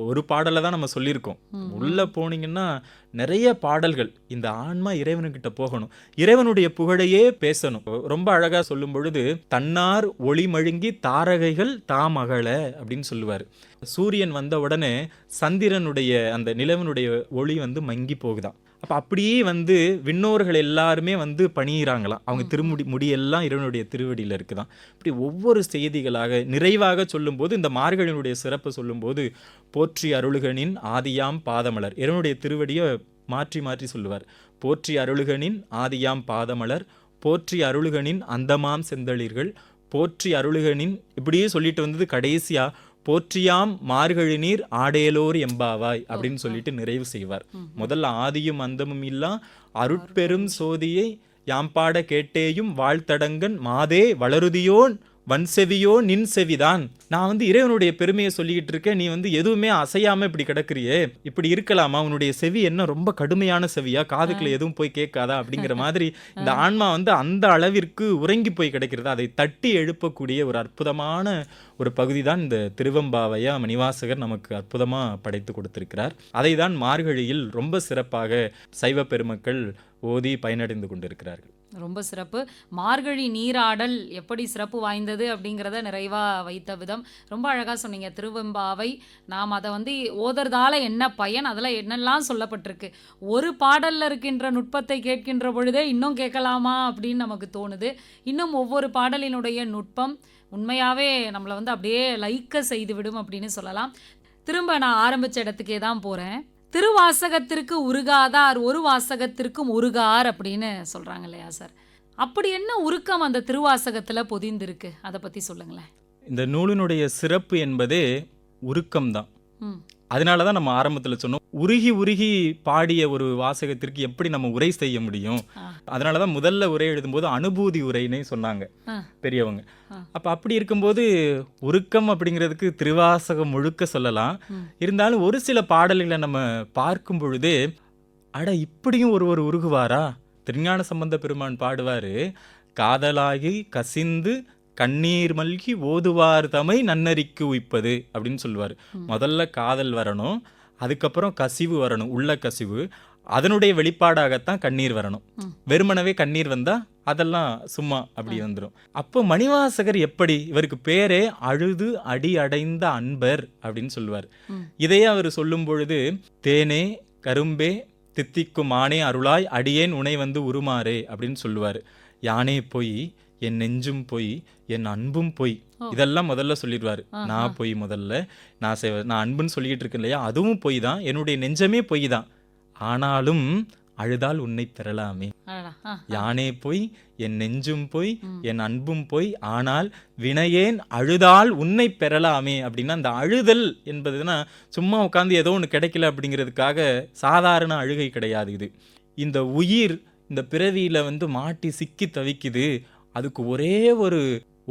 ஒரு பாடலை தான் நம்ம சொல்லியிருக்கோம், உள்ள போனீங்கன்னா நிறைய பாடல்கள். இந்த ஆன்மா இறைவனுக்கிட்ட போகணும், இறைவனுடைய புகழையே பேசணும். ரொம்ப அழகா சொல்லும் பொழுது தன்னார் ஒளி மழுங்கி தாரகைகள் தாமகள அப்படின்னு சொல்லுவார். சூரியன் வந்த உடனே சந்திரனுடைய அந்த நிலவனுடைய ஒளி வந்து மங்கி போகுதான். அப்போ அப்படியே வந்து விண்ணோர்கள் எல்லாருமே வந்து பணியிறாங்களாம், அவங்க முடியெல்லாம் இறைவனுடைய திருவடியில் இருக்குதான். இப்படி ஒவ்வொரு செய்திகளாக நிறைவாக சொல்லும்போது இந்த மார்கழியினுடைய சிறப்பு சொல்லும்போது போற்றி அருளுகனின் ஆதியாம் பாதமலர், இறைவனுடைய திருவடியை மாற்றி மாற்றி சொல்லுவார். போற்றி அருளுகனின் ஆதியாம் பாதமலர், போற்றி அருளுகனின் அந்தமாம் செந்தளிர்கள், போற்றி அருளுகனின் இப்படியே சொல்லிட்டு வந்தது கடைசியா போற்றியாம் மார்கழி நீர் ஆடேலோர் எம்பாவாய் அப்படின்னு சொல்லிட்டு நிறைவு செய்வார். முதல்ல ஆதியும் அந்தமும் இல்லா அருட்பெரும் சோதியை யாம்பாட கேட்டேயும் வாழ்த்தடங்கன் மாதே வளருதியோன் வன் செவியோ நின் செவிதான். நான் வந்து இறைவனுடைய பெருமையை சொல்லிக்கிட்டு இருக்கேன், நீ வந்து எதுவுமே அசையாம இப்படி கிடக்குறியே, இப்படி இருக்கலாமா? உன்னுடைய செவி என்ன ரொம்ப கடுமையான செவியா, காதுக்குள்ள எதுவும் போய் கேட்காதா அப்படிங்கிற மாதிரி இந்த ஆன்மா வந்து அந்த அளவிற்கு உறங்கி போய் கிடக்கிறது. அதை தட்டி எழுப்பக்கூடிய ஒரு அற்புதமான ஒரு பகுதி தான் இந்த திருவெம்பாவையா மணிவாசகர் நமக்கு அற்புதமா படைத்து கொடுத்திருக்கிறார். அதை தான் மார்கழியில் ரொம்ப சிறப்பாக சைவ பெருமக்கள் ஓதி பயனடைந்து கொண்டிருக்கிறார்கள். ரொம்ப சிறப்பு. மார்கழி நீராடல் எப்படி சிறப்பு வாய்ந்தது அப்படிங்கிறத நிறைவா வைத்த விதம் ரொம்ப அழகா சொன்னீங்க. திருவெம்பாவை நாம் அதை வந்து ஓதுறதால என்ன பயன், அதில் என்னெல்லாம் சொல்லப்பட்டிருக்கு. ஒரு பாடல்ல இருக்கின்ற நுட்பத்தை கேட்கின்ற பொழுதே இன்னும் கேட்கலாமா அப்படின்னு நமக்கு தோணுது. இன்னும் ஒவ்வொரு பாடலினுடைய நுட்பம் உண்மையாவே நம்மளை வந்து அப்படியே லைக்க செய்து விடும் அப்படின்னு சொல்லலாம். திரும்ப நான் ஆரம்பிச்ச இடத்துக்கே தான் போறேன். திருவாசகத்திற்கு உருகாதார் ஒரு வாசகத்திற்கும் உருகார் அப்படின்னு சொல்றாங்க இல்லையா சார்? அப்படி என்ன உருக்கம் அந்த திருவாசகத்துல பொதிந்திருக்கு, அதை பத்தி சொல்லுங்களேன். இந்த நூலினுடைய சிறப்பு என்பதே உருக்கம்தான். அதனால தான் நம்ம ஆரம்பத்தில் சொன்னோம், உருகி உருகி பாடிய ஒரு வாசகத்திற்கு எப்படி நம்ம உரை செய்ய முடியும். அதனால தான் முதல்ல உரை எழுதும்போது அனுபூதி உரைன்னே சொன்னாங்க பெரியவங்க. அப்போ அப்படி இருக்கும்போது உருக்கம் அப்படிங்கிறதுக்கு திருவாசகம் முழுக்க சொல்லலாம். இருந்தாலும் ஒரு சில பாடல்களை நம்ம பார்க்கும் பொழுதே அட இப்படியும் ஒருவர் உருகுவாரா. திருஞான சம்பந்த பெருமான் பாடுவார், காதலாகி கசிந்து கண்ணீர் மல்கி ஓதுவார் தமை நன்னறிக்கு உய்ப்பது அப்படின்னு சொல்லுவார். முதல்ல காதல் வரணும், அதுக்கப்புறம் கசிவு வரணும், உள்ள கசிவு. அதனுடைய வெளிப்பாடாகத்தான் கண்ணீர் வரணும். வெறுமனவே கண்ணீர் வந்தா அதெல்லாம் சும்மா அப்படி வந்துடும். அப்போ மணிவாசகர் எப்படி, இவருக்கு பேரே அழுது அடி அடைந்த அன்பர் அப்படின்னு சொல்லுவார். இதையே அவர் சொல்லும் பொழுது, தேனே கரும்பே தித்திக்கும் மானே அருளாய் அடியேன் உனை வந்து உருமாறே அப்படின்னு சொல்லுவார். யானே போய் என் நெஞ்சும் போய் என் அன்பும் போய், இதெல்லாம் முதல்ல சொல்லிடுவாரு. நான் போய் முதல்ல நான் அன்புன்னு சொல்லிட்டு இருக்கேன் இல்லையா, அதுவும் பொய் தான், என்னுடைய நெஞ்சமே பொய் தான், ஆனாலும் அழுதால் உன்னை பெறலாமே. யானே போய் என் நெஞ்சும் போய் என் அன்பும் போய், ஆனால் வினையேன் அழுதால் உன்னை பெறலாமே. அப்படின்னா அந்த அழுதல் என்பதுன்னா சும்மா உட்காந்து ஏதோ ஒன்று கிடைக்கல அப்படிங்கிறதுக்காக சாதாரண அழுகை கிடையாது. இது இந்த உயிர் இந்த பிறவியில வந்து மாட்டி சிக்கி தவிக்குது, அதுக்கு ஒரே ஒரு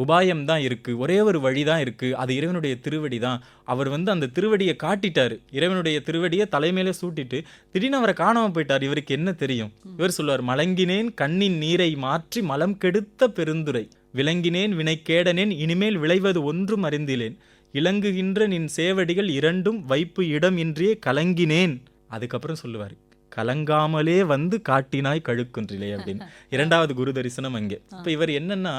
உபாயம் தான் இருக்கு, ஒரே ஒரு வழி தான் இருக்கு, அது இறைவனுடைய திருவடி தான். அவர் வந்து அந்த திருவடியை காட்டிட்டாரு, இறைவனுடைய திருவடியை தலைமையில சூட்டிட்டு திடீர்னு அவரை காணாம போயிட்டார். இவருக்கு என்ன தெரியும்? இவர் சொல்லுவார், மலங்கினேன் கண்ணின் நீரை மாற்றி மலம் கெடுத்த பெருந்துரை, விளங்கினேன் வினைக்கேடனேன் இனிமேல் விளைவது ஒன்றும் அறிந்திலேன், இலங்குகின்ற நின் சேவடிகள் இரண்டும் வைப்பு இடம் இன்றியே கலங்கினேன். அதுக்கப்புறம் சொல்லுவார், கலங்காமலே வந்து காட்டினாய் கழுக்குன்றிலே அப்படின்னு. இரண்டாவது குரு தரிசனம் அங்கே. இப்போ இவர் என்னன்னா,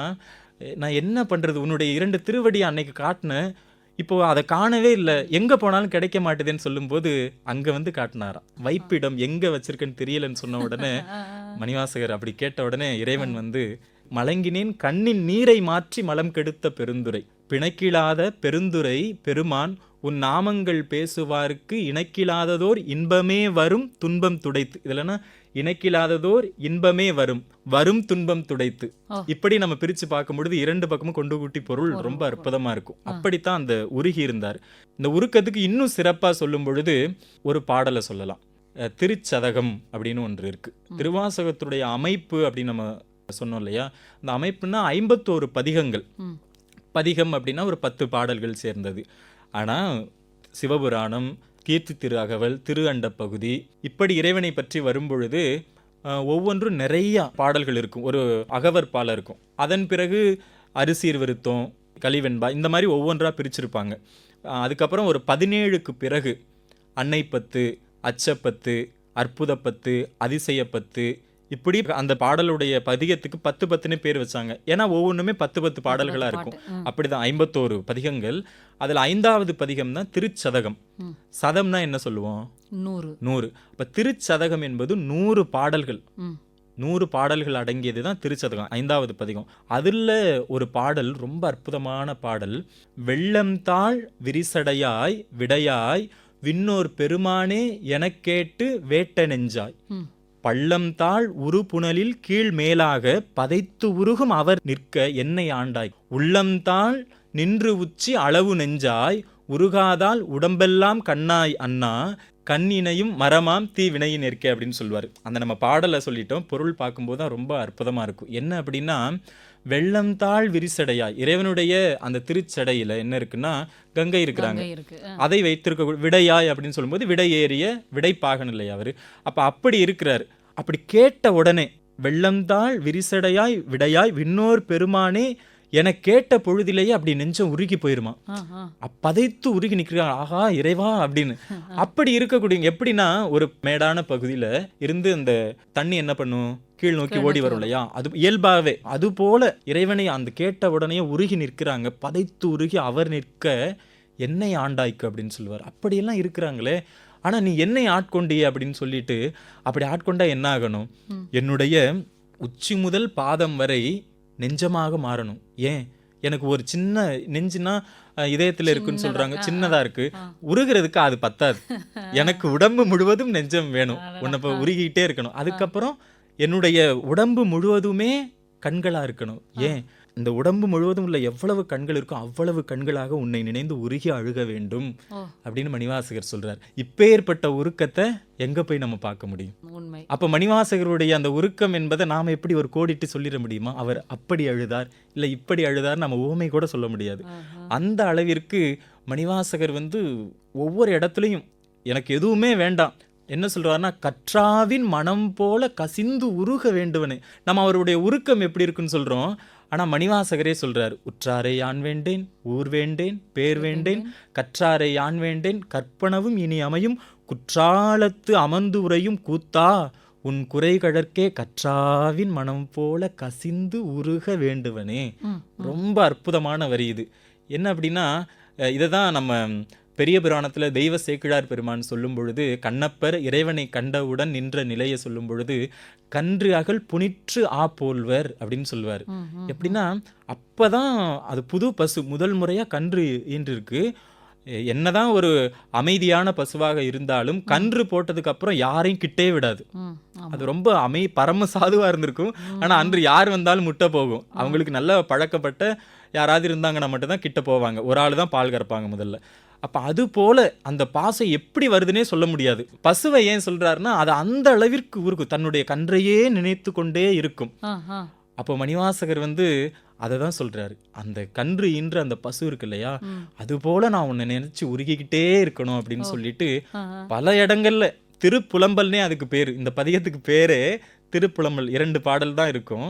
நான் என்ன பண்றது, உன்னுடைய 2 திருவடி அன்னைக்கு காட்டினேன், இப்போ அதை காணவே இல்லை, எங்க போனாலும் கிடைக்க மாட்டேதுன்னு சொல்லும்போது அங்க வந்து காட்டினாராம். வைப்பிடம் எங்க வச்சிருக்கேன்னு தெரியலன்னு சொன்ன உடனே மணிவாசகர் அப்படி கேட்ட உடனே இறைவன் வந்து, மலங்கினேன் கண்ணின் நீரை மாற்றி மலம் கெடுத்த பெருந்துரை, பிணைக்கிலாத பெருந்துரை பெருமான் உன் நாமங்கள் பேசுவாருக்கு இணைக்கிலாததோர் இன்பமே வரும் துன்பம் துடைத்து. இதுலன்னா இணைக்கிலாததோர் இன்பமே வரும், வரும் துன்பம் துடைத்து. இப்படி நம்ம பிரிச்சு பார்க்கும் பொழுது 2 பக்கமும் கொண்டு கூட்டி பொருள் ரொம்ப அற்புதமா இருக்கும். அப்படித்தான் அந்த உருகி இருந்தார். இந்த உருக்கத்துக்கு இன்னும் சிறப்பா சொல்லும் பொழுது ஒரு பாடலை சொல்லலாம். திருச்சதகம் அப்படின்னு ஒன்று இருக்கு. திருவாசகத்துடைய அமைப்பு அப்படின்னு நம்ம சொன்னோம் இல்லையா, அந்த அமைப்புன்னா 51 பதிகங்கள். பதிகம் அப்படின்னா ஒரு 10 பாடல்கள் சேர்ந்தது. ஆனால் சிவபுராணம், கீர்த்தி திரு அகவல், திரு அண்ட பகுதி, இப்படி இறைவனை பற்றி வரும்பொழுது ஒவ்வொன்றும் நிறைய பாடல்கள் இருக்கும். ஒரு அகவற்பால இருக்கும். அதன் பிறகு அரிசீர் விருத்தம், கலிவெண்பா, இந்த மாதிரி ஒவ்வொன்றா பிரிச்சிருப்பாங்க. அதுக்கப்புறம் ஒரு 17க்கு பிறகு அன்னைப்பத்து, அச்சப்பத்து, அற்புதப்பத்து, அதிசயப்பத்து, இப்படி அந்த பாடலுடைய பதிகத்துக்கு 10 பேர் வச்சாங்க. ஏன்னா ஒவ்வொன்றுமே 10 பாடல்களா இருக்கும். அப்படிதான் 51 பதிகங்கள். அதுல 5வது பதிகம் தான் திருச்சதகம். சதம்னா என்ன சொல்லுவோம்? 100. அப்ப திருச்சதகம் என்பது 100 பாடல்கள். 100 பாடல்கள் அடங்கியது தான் திருச்சதகம், 5வது பதிகம். அதுல ஒரு பாடல் ரொம்ப அற்புதமான பாடல். வெள்ளம் தாழ் விரிசடையாய் விடையாய் விண்ணோர் பெருமானே எனக் கேட்டு வேட்ட நெஞ்சாய், பள்ளம் தாழ் உரு புனலில் கீழ் மேலாக பதைத்து உருகும் அவர் நிற்க என்னை ஆண்டாய், உள்ளம் தாழ் நின்று உச்சி அளவு நெஞ்சாய் உருகாதால் உடம்பெல்லாம் கண்ணாய் அண்ணா, கண்ணினையும் மரமாம் தீ வினையின் இருக்கே அப்படின்னு சொல்லுவார். அந்த நம்ம பாடலை சொல்லிட்டோம், பொருள் பார்க்கும்போது தான் ரொம்ப அற்புதமாக இருக்கும். என்ன அப்படின்னா, வெள்ளம் தாழ் விரிசடையாய், இறைவனுடைய அந்த திருச்சடையில் என்ன இருக்குன்னா கங்கை இருக்கிறாங்க. கங்கை இருக்கு. அதை வைத்திருக்க விடையாய் அப்படின்னு சொல்லும்போது விடை ஏறிய விடைப்பாகன் இல்லையா அவர். அப்போ அப்படி இருக்கிறார். அப்படி கேட்ட உடனே வெள்ளம்தாள் விரிசடையாய் விடையாய் விண்ணோர் பெருமானே என கேட்ட பொழுதிலேயே அப்படி நெஞ்சம் உருகி போயிருமா. பதைத்து உருகி நிற்கிறாங்க, ஆஹா இறைவா அப்படின்னு. அப்படி இருக்கக்கூடிய, எப்படின்னா ஒரு மேடான பகுதியில இருந்து அந்த தண்ணி என்ன பண்ணும், கீழ் நோக்கி ஓடி வரும் இல்லையா, அது இயல்பாகவே அது போல இறைவனை அந்த கேட்ட உடனே உருகி நிற்கிறாங்க. பதைத்து உருகி அவர் நிற்க என்னை ஆண்டாய்க்கு அப்படின்னு சொல்லுவார். அப்படியெல்லாம் இருக்கிறாங்களே, ஆனா நீ என்னை ஆட்கொண்டியே அப்படின்னு சொல்லிட்டு, அப்படி ஆட்கொண்டா என்ன ஆகணும், என்னுடைய உச்சி முதல் பாதம் வரை நெஞ்சமாக மாறணும். ஏன், எனக்கு ஒரு சின்ன நெஞ்சுனா இதயத்துல இருக்குன்னு சொல்றாங்க, சின்னதா இருக்கு, உருகிறதுக்கு அது பத்தாது. எனக்கு உடம்பு முழுவதும் நெஞ்சம் வேணும், உன்னை இப்போ உருகிட்டே இருக்கணும். அதுக்கப்புறம் என்னுடைய உடம்பு முழுவதுமே கண்களா இருக்கணும். ஏன், இந்த உடம்பு முழுவதும் உள்ள எவ்வளவு கண்கள் இருக்கும் அவ்வளவு கண்களாக உன்னை நினைந்து உருகி அழுக வேண்டும் அப்படின்னு மணிவாசகர் சொல்றார். இப்பேற்பட்ட உருக்கத்தை எங்க போய் நம்ம பார்க்க முடியும்? அப்ப மணிவாசகருடைய அந்த உருக்கம் என்பதை நாம எப்படி ஒரு கோடிட்டு சொல்லிட முடியுமா? அவர் அப்படி அழுதார், இல்ல இப்படி அழுதார், நம்ம ஊமை கூட சொல்ல முடியாது. அந்த அளவிற்கு மணிவாசகர் ஒவ்வொரு இடத்துலையும் எனக்கு எதுவுமே வேண்டாம், என்ன சொல்றாருன்னா, கற்றாவின் மனம் போல கசிந்து உருக வேண்டுவனே. நம்ம அவருடைய உருக்கம் எப்படி இருக்குன்னு சொல்றோம், ஆனா மணிவாசகரே சொல்றார், உற்றாரை யான் வேண்டேன், ஊர் வேண்டேன், பேர் வேண்டேன், கற்றாரை யான் வேண்டேன், கற்பனவும் இனி அமையும், குற்றாலத்து அமர்ந்து உரையும் கூத்தா, உன் குறை கழற்கே கற்றாவின் மனம் போல கசிந்து உருக வேண்டுவனே. ரொம்ப அற்புதமான வரி இது. என்ன அப்படின்னா, இதை தான் நம்ம பெரிய புராணத்தில் தெய்வ சேக்கிழார் பெருமான் சொல்லும் பொழுது, கண்ணப்பர் இறைவனை கண்டவுடன் நின்ற நிலையை சொல்லும் பொழுது, கன்று அகல் புனிற்று ஆ போல்வர் அப்படின்னு சொல்லுவார். எப்படின்னா, அப்பதான் அது புது பசு, முதல் முறையா கன்று ஈன்றிருக்கு. என்னதான் ஒரு அமைதியான பசுவாக இருந்தாலும் கன்று போட்டதுக்கு அப்புறம் யாரையும் கிட்டே விடாது. அது ரொம்ப பரம சாதுவா இருந்திருக்கும். ஆனா அன்று யார் வந்தாலும் முட்டை போகும். அவங்களுக்கு நல்ல பழக்கப்பட்ட யாராவது இருந்தாங்கன்னா மட்டும்தான் கிட்ட போவாங்க. ஒரு ஆள் தான் பால் கறப்பாங்க முதல்ல. அப்ப அது போல அந்த பாசம் எப்படி வருதுன்னே சொல்ல முடியாது. பசுவை ஏன் சொல்றாருன்னா, அது அந்த அளவிற்கு இருக்கும், தன்னுடைய கன்றையே நினைத்து கொண்டே இருக்கும். அப்போ மணிவாசகர் அதை தான் சொல்றாரு, அந்த கன்று ஈன்ற அந்த பசு இருக்கு இல்லையா, அது போல நான் உன்னை நினைச்சு உருகிக்கிட்டே இருக்கணும் அப்படின்னு சொல்லிட்டு பல இடங்கள்ல திருப்புலம்பல்னே அதுக்கு பேரு. இந்த பதிகத்துக்கு பேரே திருப்புலம்பல். 2 பாடல் தான் இருக்கும்.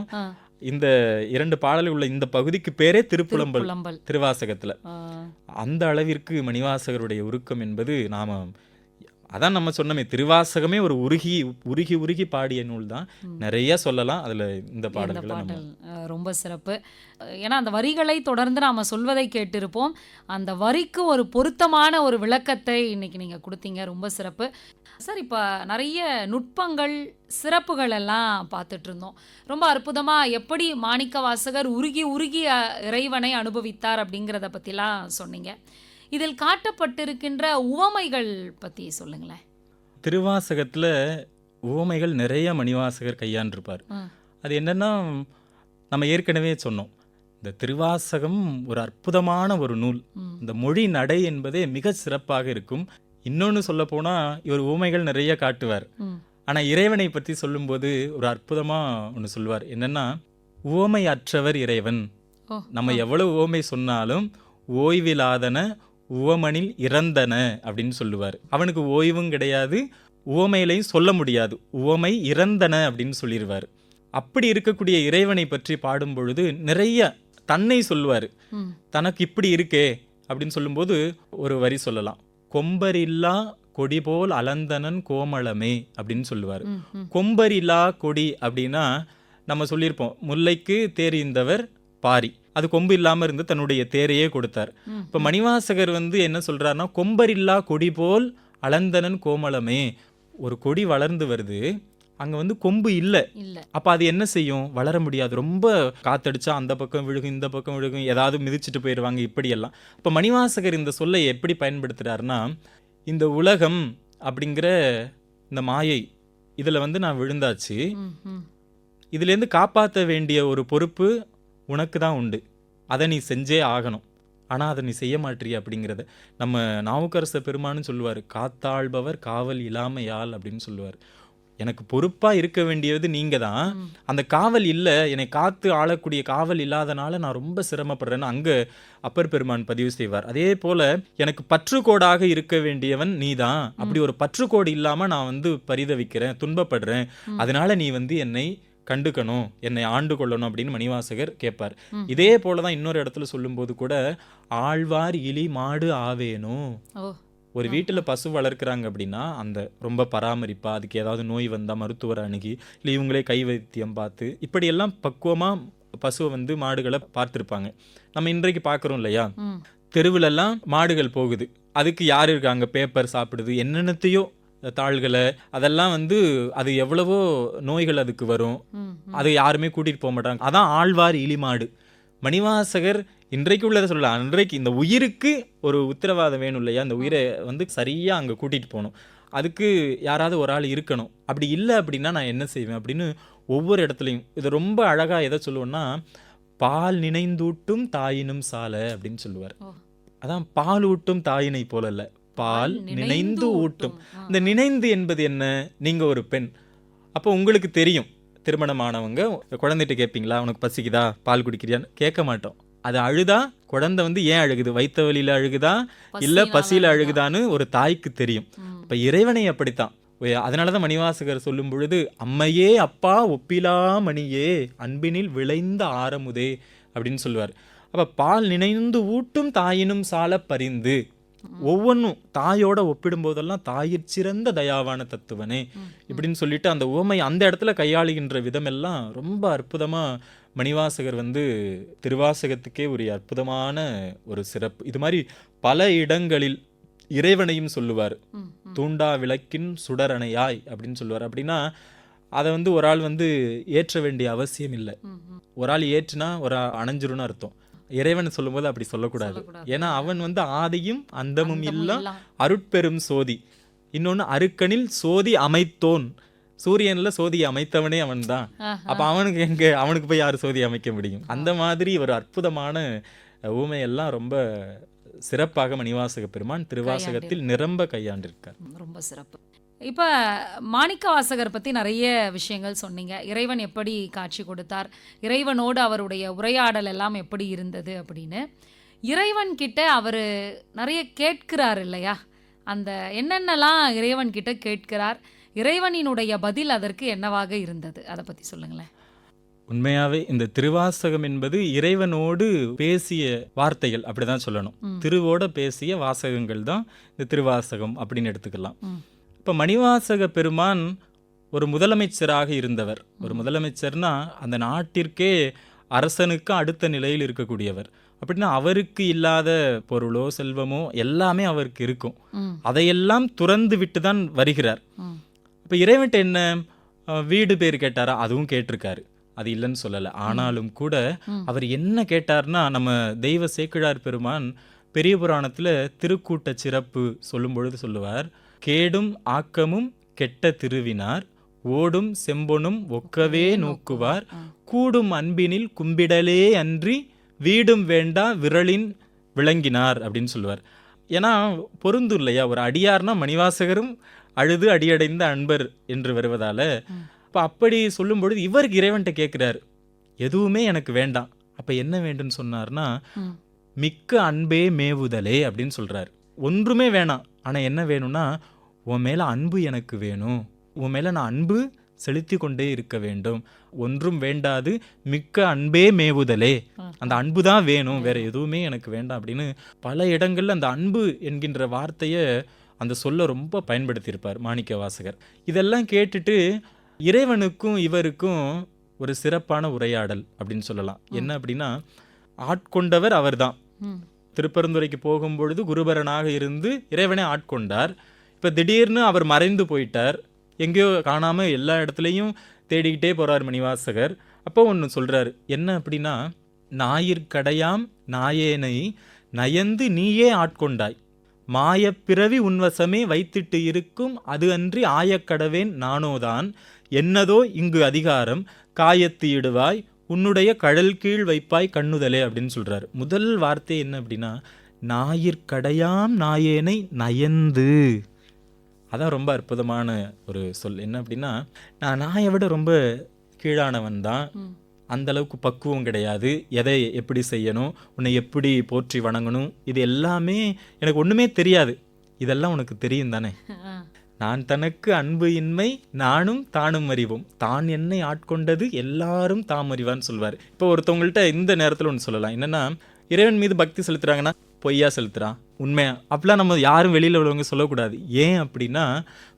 இந்த 2 பாடல் உள்ள இந்த பகுதிக்கு பேரே திருப்புலம்பல் திருவாசகத்துல. அந்த அளவிற்கு மணிவாசகருடைய உருக்கம் என்பது, அதான் நம்ம சொன்னோமே, திருவாசகமே ஒரு உருகி உருகி உருகி பாடிய நூல் தான். நிறைய சொல்லலாம், அதுல இந்த பாடல் ரொம்ப சிறப்பு. ஏன்னா அந்த வரிகளை தொடர்ந்து நாம சொல்வதை கேட்டிருப்போம். அந்த வரிக்கு ஒரு பொருத்தமான ஒரு விளக்கத்தை இன்னைக்கு நீங்க கொடுத்தீங்க, ரொம்ப சிறப்பு சார். இப்போ நிறைய நுட்பங்கள் சிறப்புகள் எல்லாம் பார்த்துட்டு இருந்தோம். ரொம்ப அற்புதமாக எப்படி மாணிக்கவாசகர் உருகி உருகி இறைவனை அனுபவித்தார் அப்படிங்கிறத பற்றிலாம் சொன்னீங்க. இதில் காட்டப்பட்டிருக்கின்ற உவமைகள் பற்றி சொல்லுங்களேன். திருவாசகத்தில் உவமைகள் நிறைய மணிவாசகர் கையாண்டிருப்பார். அது என்னன்னா, நம்ம ஏற்கனவே சொன்னோம், இந்த திருவாசகம் ஒரு அற்புதமான ஒரு நூல். இந்த மொழி நடை என்பதே மிக சிறப்பாக இருக்கும். இன்னொன்று சொல்ல போனால், இவர் உவமைகள் நிறைய காட்டுவார். ஆனால் இறைவனை பற்றி சொல்லும்போது ஒரு அற்புதமாக ஒன்று சொல்லுவார். என்னென்னா, உவமை அற்றவர் இறைவன். நம்ம எவ்வளவு உவமை சொன்னாலும் ஓய்விலாதன உவமனில் இறந்தன அப்படின்னு சொல்லுவார். அவனுக்கு ஓய்வும் கிடையாது, உவமையிலையும் சொல்ல முடியாது, உவமை இறந்தன அப்படின்னு சொல்லிடுவார். அப்படி இருக்கக்கூடிய இறைவனை பற்றி பாடும் பொழுது நிறைய தன்னை சொல்லுவார். தனக்கு இப்படி இருக்கே அப்படின்னு சொல்லும்போது ஒரு வரி சொல்லலாம், கொம்பரில்லா கொடி போல் அலந்தனன் கோமளமே அப்படின்னு சொல்லுவார். கொம்பரில்லா கொடி அப்படின்னா நம்ம சொல்லியிருப்போம், முல்லைக்கு தேறிந்தவர் பாரி, அது கொம்பு இல்லாமல் இருந்து தன்னுடைய தேரையே கொடுத்தார். இப்போ மணிவாசகர் என்ன சொல்றாருன்னா, கொம்பரில்லா கொடி போல் அலந்தனன் கோமளமே. ஒரு கொடி வளர்ந்து வருது, அங்கே கொம்பு இல்லை, அப்போ அது என்ன செய்யும், வளர முடியாது. ரொம்ப காத்தடிச்சா அந்த பக்கம் விழுகும், இந்த பக்கம் விழுகும், ஏதாவது மிதிச்சுட்டு போயிடுவாங்க, இப்படியெல்லாம். இப்போ மணிவாசகர் இந்த சொல்லை எப்படி பயன்படுத்துகிறாருன்னா, இந்த உலகம் அப்படிங்கிற இந்த மாயை இதில் நான் விழுந்தாச்சு, இதுலேருந்து காப்பாற்ற வேண்டிய ஒரு பொறுப்பு உனக்கு தான் உண்டு, அதை நீ செஞ்சே ஆகணும் ஆனால் அதை நீ செய்ய மாட்டிய அப்படிங்கிறத நம்ம நாவுக்கரச பெருமான்னு சொல்லுவார், காத்தாள்பவர் காவல் இல்லாமையால் அப்படின்னு சொல்லுவார். எனக்கு பொறுப்பாக இருக்க வேண்டியது நீங்கள் தான், அந்த காவல் இல்லை, என்னை காத்து ஆளக்கூடிய காவல் இல்லாதனால நான் ரொம்ப சிரமப்படுறேன்னு அங்கே அப்பர் பெருமான் பதிவு செய்வார். அதே போல் எனக்கு பற்றுக்கோடாக இருக்க வேண்டியவன் நீ தான், அப்படி ஒரு பற்றுக்கோடு இல்லாமல் நான் பரிதவிக்கிறேன், துன்பப்படுறேன், அதனால நீ என்னை கண்டுக்கணும், என்னை ஆண்டு கொள்ளணும் அப்படின்னு மணிவாசகர் கேட்பார். இதே போல தான் இன்னொரு இடத்துல சொல்லும்போது கூட, ஆழ்வார் இலி மாடு ஆவேணும். ஒரு வீட்டில் பசு வளர்க்குறாங்க அப்படின்னா அந்த ரொம்ப பராமரிப்பா, அதுக்கு ஏதாவது நோய் வந்தால் மருத்துவரை அணுகி, இல்லை இவங்களே கை வைத்தியம் பார்த்து இப்படியெல்லாம் பக்குவமாக பசுவை மாடுகளை பார்த்துருப்பாங்க. நம்ம இன்றைக்கு பார்க்குறோம் இல்லையா, தெருவிலெல்லாம் மாடுகள் போகுது, அதுக்கு யார் இருக்காங்க, பேப்பர் சாப்பிடுது, என்னென்னத்தையோ தாள்களை, அதெல்லாம் அது எவ்வளவோ நோய்கள் அதுக்கு வரும், அது யாருமே கூட்டிகிட்டு போக மாட்டாங்க. அதான் ஆழ்வார் இலிமாடு. மணிவாசகர் இன்றைக்கு உள்ளதை சொல்லலாம், அன்றைக்கு இந்த உயிருக்கு ஒரு உத்தரவாதம் வேணும் இல்லையா, அந்த உயிரை சரியாக அங்கே கூட்டிகிட்டு போகணும், அதுக்கு யாராவது ஒரு ஆள் இருக்கணும். அப்படி இல்லை அப்படின்னா நான் என்ன செய்வேன் அப்படின்னு ஒவ்வொரு இடத்துலையும் இது ரொம்ப அழகாக எதை சொல்லுவோன்னா, பால் நினைந்தூட்டும் தாயினும் சாலை அப்படின்னு சொல்லுவார். அதான் பால் ஊட்டும் தாயினை போல இல்லை, பால் நினைந்து ஊட்டும். இந்த நினைந்து என்பது என்ன, நீங்கள் ஒரு பெண், அப்போ உங்களுக்கு தெரியும், திருமணமானவங்க குழந்தைகிட்ட கேட்பீங்களா, உனக்கு பசிக்குதா, பால் குடிக்கிறியான்னு கேட்க மாட்டோம். அது அழுதா, குழந்தை ஏன் அழுகுது, வைத்த வலியில் அழுகுதா இல்லை பசியில் அழுகுதான்னு ஒரு தாய்க்கு தெரியும். இப்போ இறைவனை அப்படித்தான். அதனால தான் மணிவாசகர் சொல்லும் பொழுது, அம்மையே அப்பா ஒப்பிலா மணியே அன்பினில் விளைந்த ஆரமுதே அப்படின்னு சொல்லுவார். அப்போ பால் நினைந்து ஊட்டும் தாயினும் சால பரிந்து, ஒவ்வொன்றும் தாயோட ஒப்பிடும் போதெல்லாம் தாயிற் சிறந்த தயாவான தத்துவனே இப்படின்னு சொல்லிட்டு அந்த உவமை அந்த இடத்துல கையாளுகின்ற விதமெல்லாம் ரொம்ப அற்புதமாக மணிவாசகர் திருவாசகத்துக்கே ஒரு அற்புதமான ஒரு சிறப்பு. இது மாதிரி பல இடங்களில் இறைவனையும் சொல்லுவார். தூண்டா விளக்கின் சுடரணையாய் அப்படின்னு சொல்லுவார். அப்படின்னா அதை ஒரு ஆள் ஏற்ற வேண்டிய அவசியம் இல்லை. ஒரு ஆள் ஏற்றுனா ஒரு அணைஞ்சிருன்னு அர்த்தம். இறைவன் சொல்லும்போது அப்படி சொல்லக்கூடாது. ஏன்னா அவன் ஆதியும் அந்தமும் இல்லா அருட்பெரும் சோதி. இன்னொன்று அருக்கனில் சோதி அமைத்தோன். சூரியன்ல சோதி அமைத்தவனே அவன் தான். அப்ப அவனுக்கு போய் யார் சோதி அமைக்க முடியும்? அந்த மாதிரி ஒரு அற்புதமான ஊமையெல்லாம் ரொம்ப சிறப்பாக மணிவாசக பெருமான் திருவாசகத்தில் நிரம்ப கையாண்டிருக்கார். ரொம்ப சிறப்பு. இப்போ மாணிக்கவாசகர் பற்றி நிறைய விஷயங்கள் சொன்னீங்க. இறைவன் எப்படி காட்சி கொடுத்தார், இறைவனோடு அவருடைய உரையாடல் எல்லாம் எப்படி இருந்தது அப்படின்னு. இறைவன் கிட்ட அவர் நிறைய கேட்கிறார் இல்லையா, அந்த என்னென்னலாம் இறைவன் கிட்ட கேட்கிறார், இறைவனினுடைய பதில் அதற்கு என்னவாக இருந்தது, அதை பற்றி சொல்லுங்களேன். உண்மையாவே இந்த திருவாசகம் என்பது இறைவனோடு பேசிய வார்த்தைகள், அப்படிதான் சொல்லணும். திருவோட பேசிய வாசகங்கள் தான் இந்த திருவாசகம் அப்படின்னு எடுத்துக்கலாம். இப்போ மணிவாசக பெருமான் ஒரு முதலமைச்சராக இருந்தவர். ஒரு முதலமைச்சர்னா அந்த நாட்டிற்கே அரசனுக்கு அடுத்த நிலையில் இருக்கக்கூடியவர். அப்படின்னா அவருக்கு இல்லாத பொருளோ செல்வமோ எல்லாமே அவருக்கு இருக்கும். அதையெல்லாம் துறந்து விட்டு தான் வருகிறார். இப்போ இறைவன்ட்ட என்ன வீடு பேர் கேட்டாரா? அதுவும் கேட்டிருக்காரு, அது இல்லைன்னு சொல்லலை. ஆனாலும் கூட அவர் என்ன கேட்டார்னா, நம்ம தெய்வ சேக்கிழார் பெருமான் பெரிய புராணத்தில் திருக்கூட்ட சிறப்பு சொல்லும் பொழுது சொல்லுவார், கேடும் ஆக்கமும் கெட்ட திருவினார் ஓடும் செம்பொனும் ஒக்கவே நோக்குவார் கூடும் அன்பினில் கும்பிடலே அன்றி வீடும் வேண்டா விரலின் விளங்கினார் அப்படின்னு சொல்லுவார். ஏன்னா பொருந்து இல்லையா, ஒரு அடியார்னா மணிவாசகரும் அழுது அடியடைந்த அன்பர் என்று வருவதால இப்போ அப்படி சொல்லும் பொழுது இவருக்கு இறைவன்ட்ட கேட்குறாரு, எதுவுமே எனக்கு வேண்டாம். அப்போ என்ன வேண்டும்னு சொன்னார்னா, மிக்க அன்பே மேவுதலே அப்படின்னு சொல்கிறார். ஒன்றுமே வேணாம், ஆனால் என்ன வேணும்னா, உன் மேலே அன்பு எனக்கு வேணும், உன் மேலே நான் அன்பு செலுத்தி கொண்டே இருக்க வேண்டும், ஒன்றும் வேண்டாது மிக்க அன்பே மேவுதலே, அந்த அன்பு தான் வேணும், வேற எதுவுமே எனக்கு வேண்டாம் அப்படின்னு பல இடங்கள்ல அந்த அன்பு என்கின்ற வார்த்தையை அந்த சொல்ல ரொம்ப பயன்படுத்தியிருப்பார் மாணிக்க வாசகர். இதெல்லாம் கேட்டுட்டு இறைவனுக்கும் இவருக்கும் ஒரு சிறப்பான உரையாடல் அப்படின்னு சொல்லலாம். என்ன அப்படின்னா, ஆட்கொண்டவர் அவர் தான். திருப்பரந்துரைக்கு போகும்பொழுது குருபரனாக இருந்து இறைவனை ஆட்கொண்டார். இப்போ திடீர்னு அவர் மறைந்து போயிட்டார், எங்கேயோ காணாமல் எல்லா இடத்துலையும் தேடிக்கிட்டே போகிறார் மணிவாசகர். அப்போ ஒன்று சொல்கிறார், என்ன அப்படின்னா, ஞாயிற்கடையாம் நாயேனை நயந்து நீயே ஆட்கொண்டாய், மாயப்பிறவி உன்வசமே வைத்திட்டு இருக்கும், அது அன்றி ஆயக்கடவேன் நானோதான், என்னதோ இங்கு அதிகாரம் காயத்து இடுவாய் உன்னுடைய கழல் கீழ் வைப்பாய் கண்ணுதலே அப்படின்னு சொல்றாரு. முதல் வார்த்தை என்ன அப்படின்னா, ஞாயிற்கடையாம் நாயேனை நயந்து. அதான் ரொம்ப அற்புதமான ஒரு சொல். என்ன அப்படின்னா, நான் நாயை விட ரொம்ப கீழானவன் தான், அந்த அளவுக்கு பக்குவம் கிடையாது, எதை எப்படி செய்யணும், உன்னை எப்படி போற்றி வணங்கணும், இது எல்லாமே எனக்கு ஒன்றுமே தெரியாது, இதெல்லாம் உனக்கு தெரியும் தானே. நான் தனக்கு அன்பு இன்மை நானும் தானும் அறிவோம், தான் என்னை ஆட்கொண்டது எல்லாரும் தாம் அறிவான்னு சொல்வார். இப்போ ஒருத்தவங்கள்ட்ட இந்த நேரத்தில் ஒன்று சொல்லலாம், என்னன்னா இறைவன் மீது பக்தி செலுத்துறாங்கன்னா பொய்யா செலுத்துறான், உண்மையா, அப்படிலாம் நம்ம யாரும் வெளியில் உள்ளவங்க சொல்லக்கூடாது. ஏன் அப்படின்னா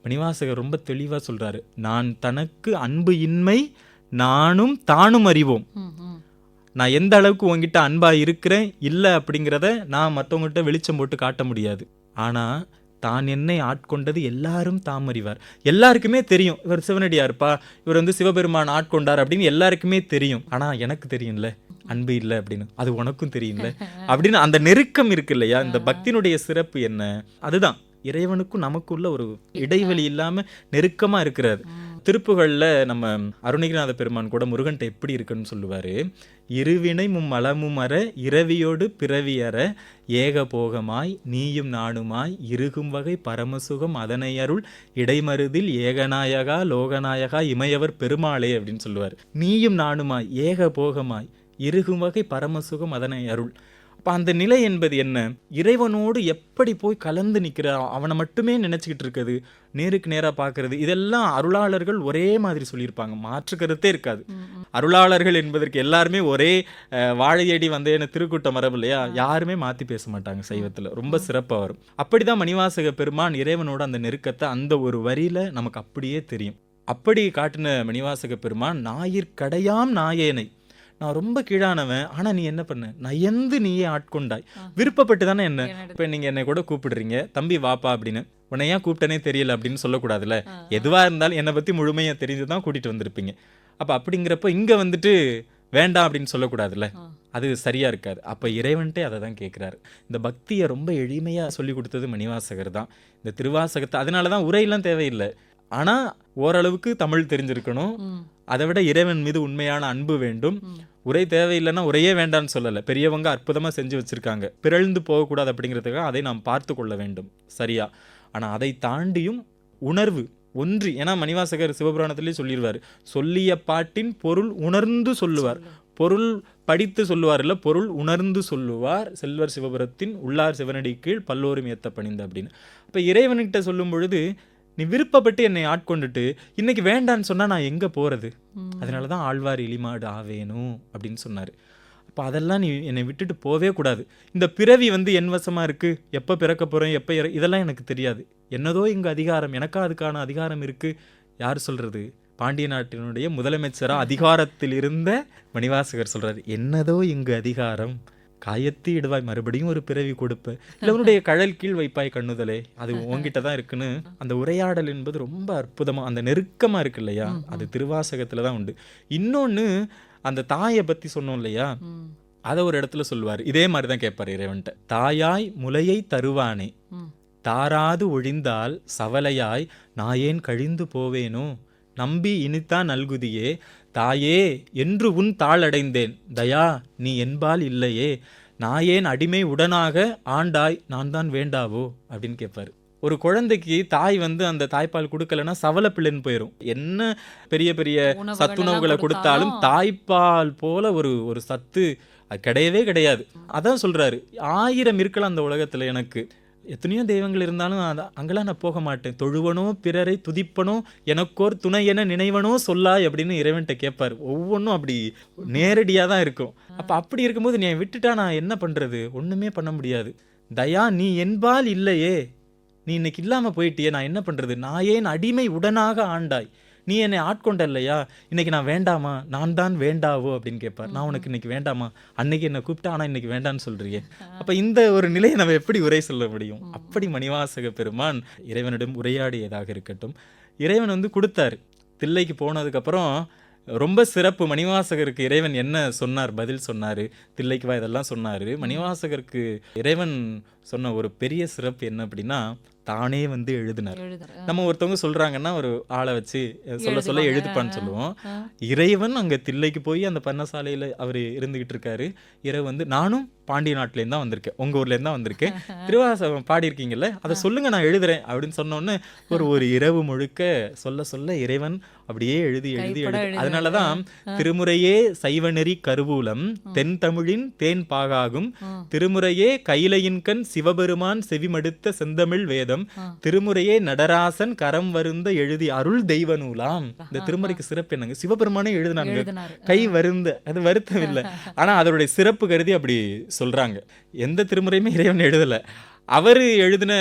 மணிவாசகர் ரொம்ப தெளிவாக சொல்றாரு, நான் தனக்கு அன்பு இன்மை நானும் தானும் அறிவோம். நான் எந்த அளவுக்கு உங்ககிட்ட அன்பா இருக்கிறேன் இல்லை அப்படிங்கிறத நான் மற்றவங்ககிட்ட வெளிச்சம் போட்டு காட்ட முடியாது. ஆனால் தான் என்னை ஆட்கொண்டது எல்லாரும் தாம் அறிவார். எல்லாருக்குமே தெரியும் இவர் சிவனடியார்ப்பா, இவர் வந்து சிவபெருமான் ஆட்கொண்டார் அப்படின்னு எல்லாருக்குமே தெரியும். ஆனால் எனக்கு தெரியும்ல அன்பு இல்லை அப்படின்னு, அது உனக்கும் தெரியும்ல அப்படின்னு அந்த நெருக்கம் இருக்கு இல்லையா. இந்த பக்தியினுடைய சிறப்பு என்ன, அதுதான் இறைவனுக்கும் நமக்குள்ள ஒரு இடைவெளி இல்லாம நெருக்கமா இருக்கிறார். திருப்புகள்ல நம்ம அருணகிரிநாத பெருமான் கூட முருகன்ட்ட எப்படி இருக்குன்னு சொல்லுவாரு, இருவினை மும்மலமும் அற இரவியோடு பிறவியற ஏக போகமாய் நீயும் நானுமாய் இருகும் வகை பரமசுகம் அதனை அருள் இடைமருதில் ஏகநாயகா லோகநாயகா இமையவர் பெருமாளே அப்படின்னு சொல்லுவார். நீயும் நானுமாய் ஏக போகமாய் இருகும் வகை பரமசுகம் அதனை அருள். அப்போ அந்த நிலை என்பது என்ன, இறைவனோடு எப்படி போய் கலந்து நிற்கிற, அவனை மட்டுமே நினச்சிக்கிட்டு இருக்குது, நேருக்கு நேராக பார்க்கறது, இதெல்லாம் அருளாளர்கள் ஒரே மாதிரி சொல்லியிருப்பாங்க, மாற்று கருத்தே இருக்காது. அருளாளர்கள் என்பதற்கு எல்லாருமே ஒரே வாழையடி வந்தேன்னு திருக்கூட்ட மரபு இல்லையா, யாருமே மாற்றி பேச மாட்டாங்க சைவத்தில், ரொம்ப சிறப்பாக வரும். அப்படிதான் மணிவாசக பெருமான் இறைவனோட அந்த நெருக்கத்தை அந்த ஒரு வரியில நமக்கு அப்படியே தெரியும். அப்படி காட்டின மணிவாசக பெருமான் ஞாயிற்கடையாம் நாயேனை, நான் ரொம்ப கீழானவன், ஆனால் நீ என்ன பண்ண, நயந்து நீயே ஆட்கொண்டாய், விருப்பப்பட்டு தானே என்ன. இப்போ நீங்கள் என்னை கூட கூப்பிடுறீங்க, தம்பி வாப்பா அப்படின்னு, உன்னை ஏன் கூப்பிட்டனே தெரியல அப்படின்னு சொல்லக்கூடாதுல்ல. எதுவாக இருந்தாலும் என்னை பற்றி முழுமையாக தெரிஞ்சு தான் கூட்டிகிட்டு வந்திருப்பீங்க. அப்போ அப்படிங்கிறப்ப இங்கே வந்துட்டு வேண்டாம் அப்படின்னு சொல்லக்கூடாதுல்ல, அது சரியாக இருக்காது. அப்போ இறைவன்ட்டே அதை தான் கேட்குறாரு. இந்த பக்தியை ரொம்ப எளிமையாக சொல்லி கொடுத்தது மணிவாசகர் தான். இந்த திருவாசகத்தை அதனால தான் உரையெல்லாம் தேவையில்லை, ஆனால் ஓரளவுக்கு தமிழ் தெரிஞ்சிருக்கணும், அதை விட இறைவன் மீது உண்மையான அன்பு வேண்டும். உரை தேவையில்லைன்னா உரையே வேண்டான்னு சொல்லலை, பெரியவங்க அற்புதமாக செஞ்சு வச்சுருக்காங்க, பிறழ்ந்து போகக்கூடாது அப்படிங்கிறதுக்காக அதை நாம் பார்த்து கொள்ள வேண்டும் சரியா. ஆனால் அதை தாண்டியும் உணர்வு ஒன்றி, ஏன்னா மணிவாசகர் சிவபுராணத்திலே சொல்லிடுவார், சொல்லிய பாட்டின் பொருள் உணர்ந்து சொல்லுவார், பொருள் படித்து சொல்லுவார் இல்லை, பொருள் உணர்ந்து சொல்லுவார், செல்வர் சிவபுரத்தின் உள்ளார் சிவனடி கீழ் பல்லோரும் ஏத்த பணிந்து அப்படின்னு. அப்போ இறைவன்கிட்ட சொல்லும் பொழுது, நீ விருப்பப்பட்டு என்னை ஆட்கொண்டுட்டு இன்னைக்கு வேண்டான்னு சொன்னா நான் எங்க போறது, அதனாலதான் ஆழ்வார் இளிமாடு ஆவேணும் அப்படின்னு சொன்னாரு. அப்போ அதெல்லாம் நீ என்னை விட்டுட்டு போவே கூடாது. இந்த பிறவி வந்து என் வசமா இருக்கு, எப்போ பிறக்க போறேன், எப்போ இதெல்லாம் எனக்கு தெரியாது, என்னதோ இங்க அதிகாரம், எனக்கா அதுக்கான அதிகாரம் இருக்கு. யார் சொல்றது, பாண்டிய நாட்டினுடைய முதலமைச்சரா அதிகாரத்தில் இருந்த மணிவாசகர் சொல்றாரு, என்னதோ இங்கு அதிகாரம், காயத்தி இடுவாய் மறுபடியும் ஒரு பிறவி கொடுப்ப, இல்லை உன்னுடைய கழல் கீழ் வைப்பாய் கண்ணுதலே, அது உங்ககிட்ட தான் இருக்குன்னு. அந்த உரையாடல் என்பது ரொம்ப அற்புதமா அந்த நெருக்கமா இருக்கு இல்லையா, அது திருவாசகத்துல தான் உண்டு. இன்னொன்னு அந்த தாயை பத்தி சொன்னோம் இல்லையா, அதை ஒரு இடத்துல சொல்லுவார், இதே மாதிரிதான் கேட்பாரு இறைவன்ட்ட, தாயாய் முலையை தருவானே தாராது ஒழிந்தால் சவலையாய் நாயேன் கழிந்து போவேனோ நம்பி இனித்தான் நல்குதியே தாயே என்று உன் தாளடைந்தேன் தயா நீ என்பால் இல்லையே நாயேன் அடிமை உடனாக ஆண்டாய் நான் தான் வேண்டாவோ அப்படின்னு கேட்பாரு. ஒரு குழந்தைக்கு தாய் வந்து அந்த தாய்ப்பால் கொடுக்கலன்னா சவல பிள்ளைன்னு போயிடும். என்ன பெரிய பெரிய சத்துணவுகளை கொடுத்தாலும் தாய்ப்பால் போல ஒரு சத்து அது கிடையவே கிடையாது. அதான் சொல்றாரு, 1000 இருக்கலாம் அந்த உலகத்துல, எனக்கு எத்தனையோ தெய்வங்கள் இருந்தாலும் அங்கெல்லாம் நான் போக மாட்டேன், தொழுவனோ பிறரை துதிப்பனோ எனக்கோர் துணை என நினைவனோ சொல்லாய் அப்படின்னு இறைவன்ட்ட கேட்பாரு. ஒவ்வொன்றும் அப்படி நேரடியாக தான் இருக்கும். அப்போ அப்படி இருக்கும்போது நீ விட்டுட்டா நான் என்ன பண்றது, ஒண்ணுமே பண்ண முடியாது. தயா நீ என்பால் இல்லையே, நீ இன்னைக்கு இல்லாம போயிட்டியே, நான் என்ன பண்றது, நான் ஏன் அடிமை உடனாக ஆண்டாய், நீ என்னை ஆட்கொண்ட இல்லையா, இன்னைக்கு நான் வேண்டாமா, நான் தான் வேண்டாவோ அப்படின்னு கேட்பார். நான் உனக்கு இன்னைக்கு வேண்டாமா, அன்னைக்கு என்னை கூப்பிட்டா ஆனா இன்னைக்கு வேண்டான்னு சொல்றியே. அப்ப இந்த ஒரு நிலையை நம்ம எப்படி உரை சொல்ல முடியும். அப்படி மணிவாசக பெருமான் இறைவனிடம் உரையாடியதாக இருக்கட்டும். இறைவன் வந்து கொடுத்தாரு. தில்லைக்கு போனதுக்கு அப்புறம் ரொம்ப சிறப்பு. மணிவாசகருக்கு இறைவன் என்ன சொன்னார், பதில் சொன்னாரு, தில்லைக்கு வா இதெல்லாம் சொன்னாரு. மணிவாசகருக்கு இறைவன் சொன்ன ஒரு பெரிய சிறப்பு என்ன அப்படின்னா, தானே வந்து எழுதினார். எழுதுற நம்ம ஒருத்தவங்க சொல்றாங்கன்னா ஒரு ஆளை வச்சு சொல்ல சொல்ல எழுதுவாங்க. எழுதுப்பான்னு சொல்லுவோம். ஆ. இறைவன் அங்க தில்லைக்கு போய் அந்த பன்னசாலையில அவர் இருந்துகிட்டு இருக்காரு. இரவு வந்து நானும் பாண்டிய நாட்டிலேருந்து தான் வந்திருக்கேன், உங்க ஊர்லேருந்து தான் வந்திருக்கேன், திருவாசகம் பாடியிருக்கீங்கல்ல அதை சொல்லுங்க நான் எழுதுறேன் அப்படின்னு சொன்னோன்னு ஒரு இரவு முழுக்க சொல்ல சொல்ல இறைவன் அப்படியே எழுதி எழுதி கைப்பட எழுதி. எழுதுறாரு. அதனாலதான் திருமுறையே சைவநெறி கருவூலம் தென் தமிழின் தேன் பாகாகும் திருமுறையே கைலையின்கண் சிவபெருமான் செவிமடுத்த செந்தமிழ் வேதம் திருமுறையே நடராசன் கரம் வருந்த எழுதி அருள் தெய்வ நூலாம். இந்த திருமுறைக்கு சிறப்பு என்னங்க, சிவபெருமானே எழுதினாங்க, எழுதினாரு. கை வருந்த, அது வருத்தம் இல்லை, ஆனா அதோடைய சிறப்பு கருதி அப்படி சொல்றாங்க. எந்த திருமுறையுமே இறைவன் எழுதல, அவரு எழுதின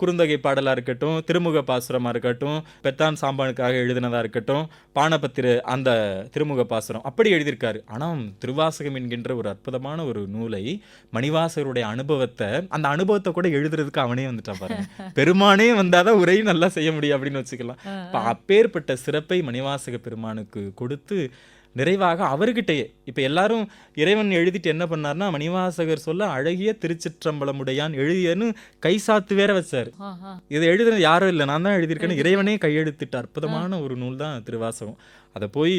குறுந்தொகை பாடலா இருக்கட்டும், திருமுக பாசுரமா இருக்கட்டும், பெத்தான் சாம்பானுக்காக எழுதினதா இருக்கட்டும், பாணபத்திர அந்த திருமுக பாசுரம் அப்படி எழுதியிருக்காரு. ஆனால் திருவாசகம் என்கின்ற ஒரு அற்புதமான ஒரு நூலை மணிவாசகருடைய அனுபவத்தை, அந்த அனுபவத்தை கூட எழுதுறதுக்கு அவனே வந்துட்டான் பாருங்க. பெருமானே வந்தாதான் உரையும் நல்லா செய்ய முடியும் அப்படின்னு வச்சுக்கலாம். இப்போ அப்பேற்பட்ட சிறப்பை மணிவாசக பெருமானுக்கு கொடுத்து நிறைவாக அவர்கிட்டயே இப்போ எல்லாரும் இறைவன் எழுதிட்டு என்ன பண்ணார்னா, மணிவாசகர் சொல்ல அழகிய திருச்சிற்றம்பலமுடையான் எழுதியன்னு கைசாத்து வேற வச்சார். இதை எழுதுறது யாரும் இல்லை, நான் தான் எழுதியிருக்கேன்னு இறைவனே கையெழுத்திட்ட அற்புதமான ஒரு நூல் தான் திருவாசகம். அதை போய்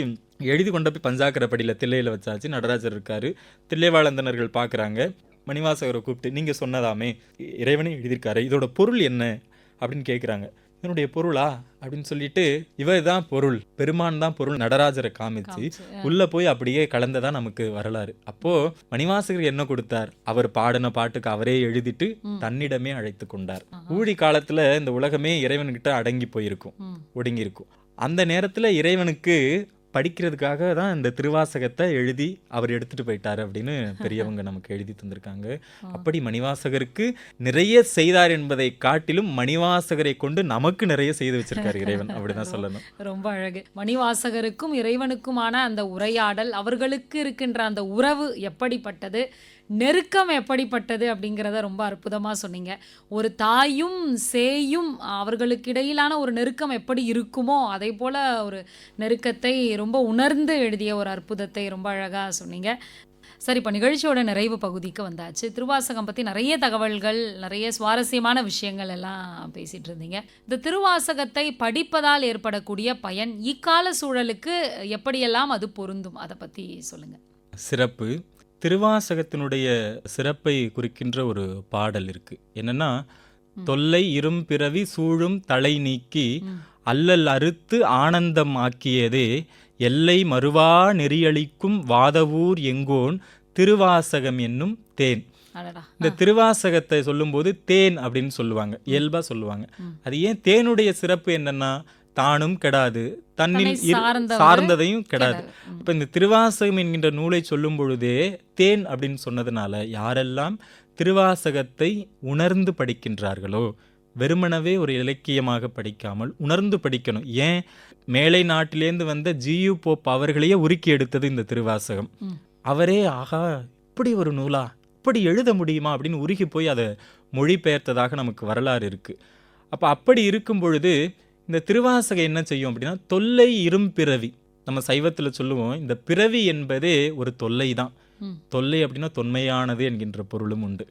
எழுதி கொண்ட போய் பஞ்சாக்கரப்படியில் தில்லையில் வச்சாச்சு. நடராஜர் இருக்காரு, தில்லைவாழந்தனர்கள் பார்க்குறாங்க. மணிவாசகரை கூப்பிட்டு நீங்கள் சொன்னதாமே இறைவனே எழுதியிருக்காரு, இதோட பொருள் என்ன அப்படின்னு கேட்குறாங்க. இதனுடைய பொருளா அப்படின்னு சொல்லிட்டு, இவர் தான் பொருள், பெருமான் தான் பொருள் நடராஜரை காமிச்சு உள்ள போய் அப்படியே கலந்ததா நமக்கு வரலாறு. அப்போ மணிவாசகர் என்ன கொடுத்தார், அவர் பாடின பாட்டுக்கு அவரே எழுதிட்டு தன்னிடமே அழைத்து கொண்டார். ஊழி காலத்துல இந்த உலகமே இறைவன்கிட்ட அடங்கி போயிருக்கும், ஒடுங்கி இருக்கும். அந்த நேரத்துல இறைவனுக்கு படிக்கிறதுக்காக தான் இந்த திருவாசகத்தை எழுதி அவர் எடுத்துட்டு போயிட்டாரு அப்படின்னு பெரியவங்க நமக்கு எழுதி தந்திருக்காங்க. அப்படி மணிவாசகருக்கு நிறைய செய்தார் என்பதை காட்டிலும் மணிவாசகரை கொண்டு நமக்கு நிறைய செய்து வச்சிருக்காரு இறைவன், அப்படிதான் சொல்லணும். ரொம்ப அழகு. மணிவாசகருக்கும் இறைவனுக்குமான அந்த உரையாடல், அவர்களுக்கு இருக்கின்ற அந்த உறவு எப்படிப்பட்டது, நெருக்கம் எப்படிப்பட்டது அப்படிங்கிறத ரொம்ப அற்புதமாக சொன்னீங்க. ஒரு தாயும் சேயும் அவர்களுக்கு இடையிலான ஒரு நெருக்கம் எப்படி இருக்குமோ அதே போல் ஒரு நெருக்கத்தை ரொம்ப உணர்ந்து எழுதிய ஒரு அற்புதத்தை ரொம்ப அழகாக சொன்னீங்க. சரி, இப்போ நிகழ்ச்சியோட நிறைவு பகுதிக்கு வந்தாச்சு. திருவாசகம் பற்றி நிறைய தகவல்கள், நிறைய சுவாரஸ்யமான விஷயங்கள் எல்லாம் பேசிகிட்டு இருந்தீங்க. இந்த திருவாசகத்தை படிப்பதால் ஏற்படக்கூடிய பயன், இக்கால சூழலுக்கு எப்படியெல்லாம் அது பொருந்தும், அதை பற்றி சொல்லுங்கள். சிறப்பு, திருவாசகத்தினுடைய சிறப்பை குறிக்கின்ற ஒரு பாடல் இருக்கு. என்னன்னா, தொல்லை இரும்பிறவி சூழும் தலை நீக்கி அல்லல் அறுத்து ஆனந்தம் ஆக்கியதே எல்லை மறுவா நெறியளிக்கும் வாதவூர் எங்கோன் திருவாசகம் என்னும் தேன். இந்த திருவாசகத்தை சொல்லும்போது தேன் அப்படின்னு சொல்லுவாங்க, இயல்பா சொல்லுவாங்க. அது ஏன் தேனுடைய சிறப்பு என்னன்னா, தானும் கெடாது, தன்னில் சார்ந்ததையும் கெடாது. இப்ப இந்த திருவாசகம் என்கின்ற நூலை சொல்லும் பொழுதே தேன் அப்படின்னு சொன்னதுனால யாரெல்லாம் திருவாசகத்தை உணர்ந்து படிக்கின்றார்களோ, வெறுமனவே ஒரு இலக்கியமாக படிக்காமல் உணர்ந்து படிக்கணும். ஏன், மேலை நாட்டிலேருந்து வந்த ஜியு போப் அவர்களையே உருக்கி எடுத்தது இந்த திருவாசகம். அவரே ஆகா இப்படி ஒரு நூலா, இப்படி எழுத முடியுமா அப்படின்னு உருகி போய் அதை மொழிபெயர்த்ததாக நமக்கு வரலாறு இருக்கு. அப்ப அப்படி இருக்கும் பொழுது இந்த திருவாசகம் என்ன செய்யும் அப்படின்னா, தொல்லை இரும்பிறவி, நம்ம சைவத்துல சொல்லுவோம், இந்த பிறவி என்பதே ஒரு தொல்லை தான். தொல்லை அப்படின்னா தொன்மையானது என்கின்ற பொருளும் உண்டு.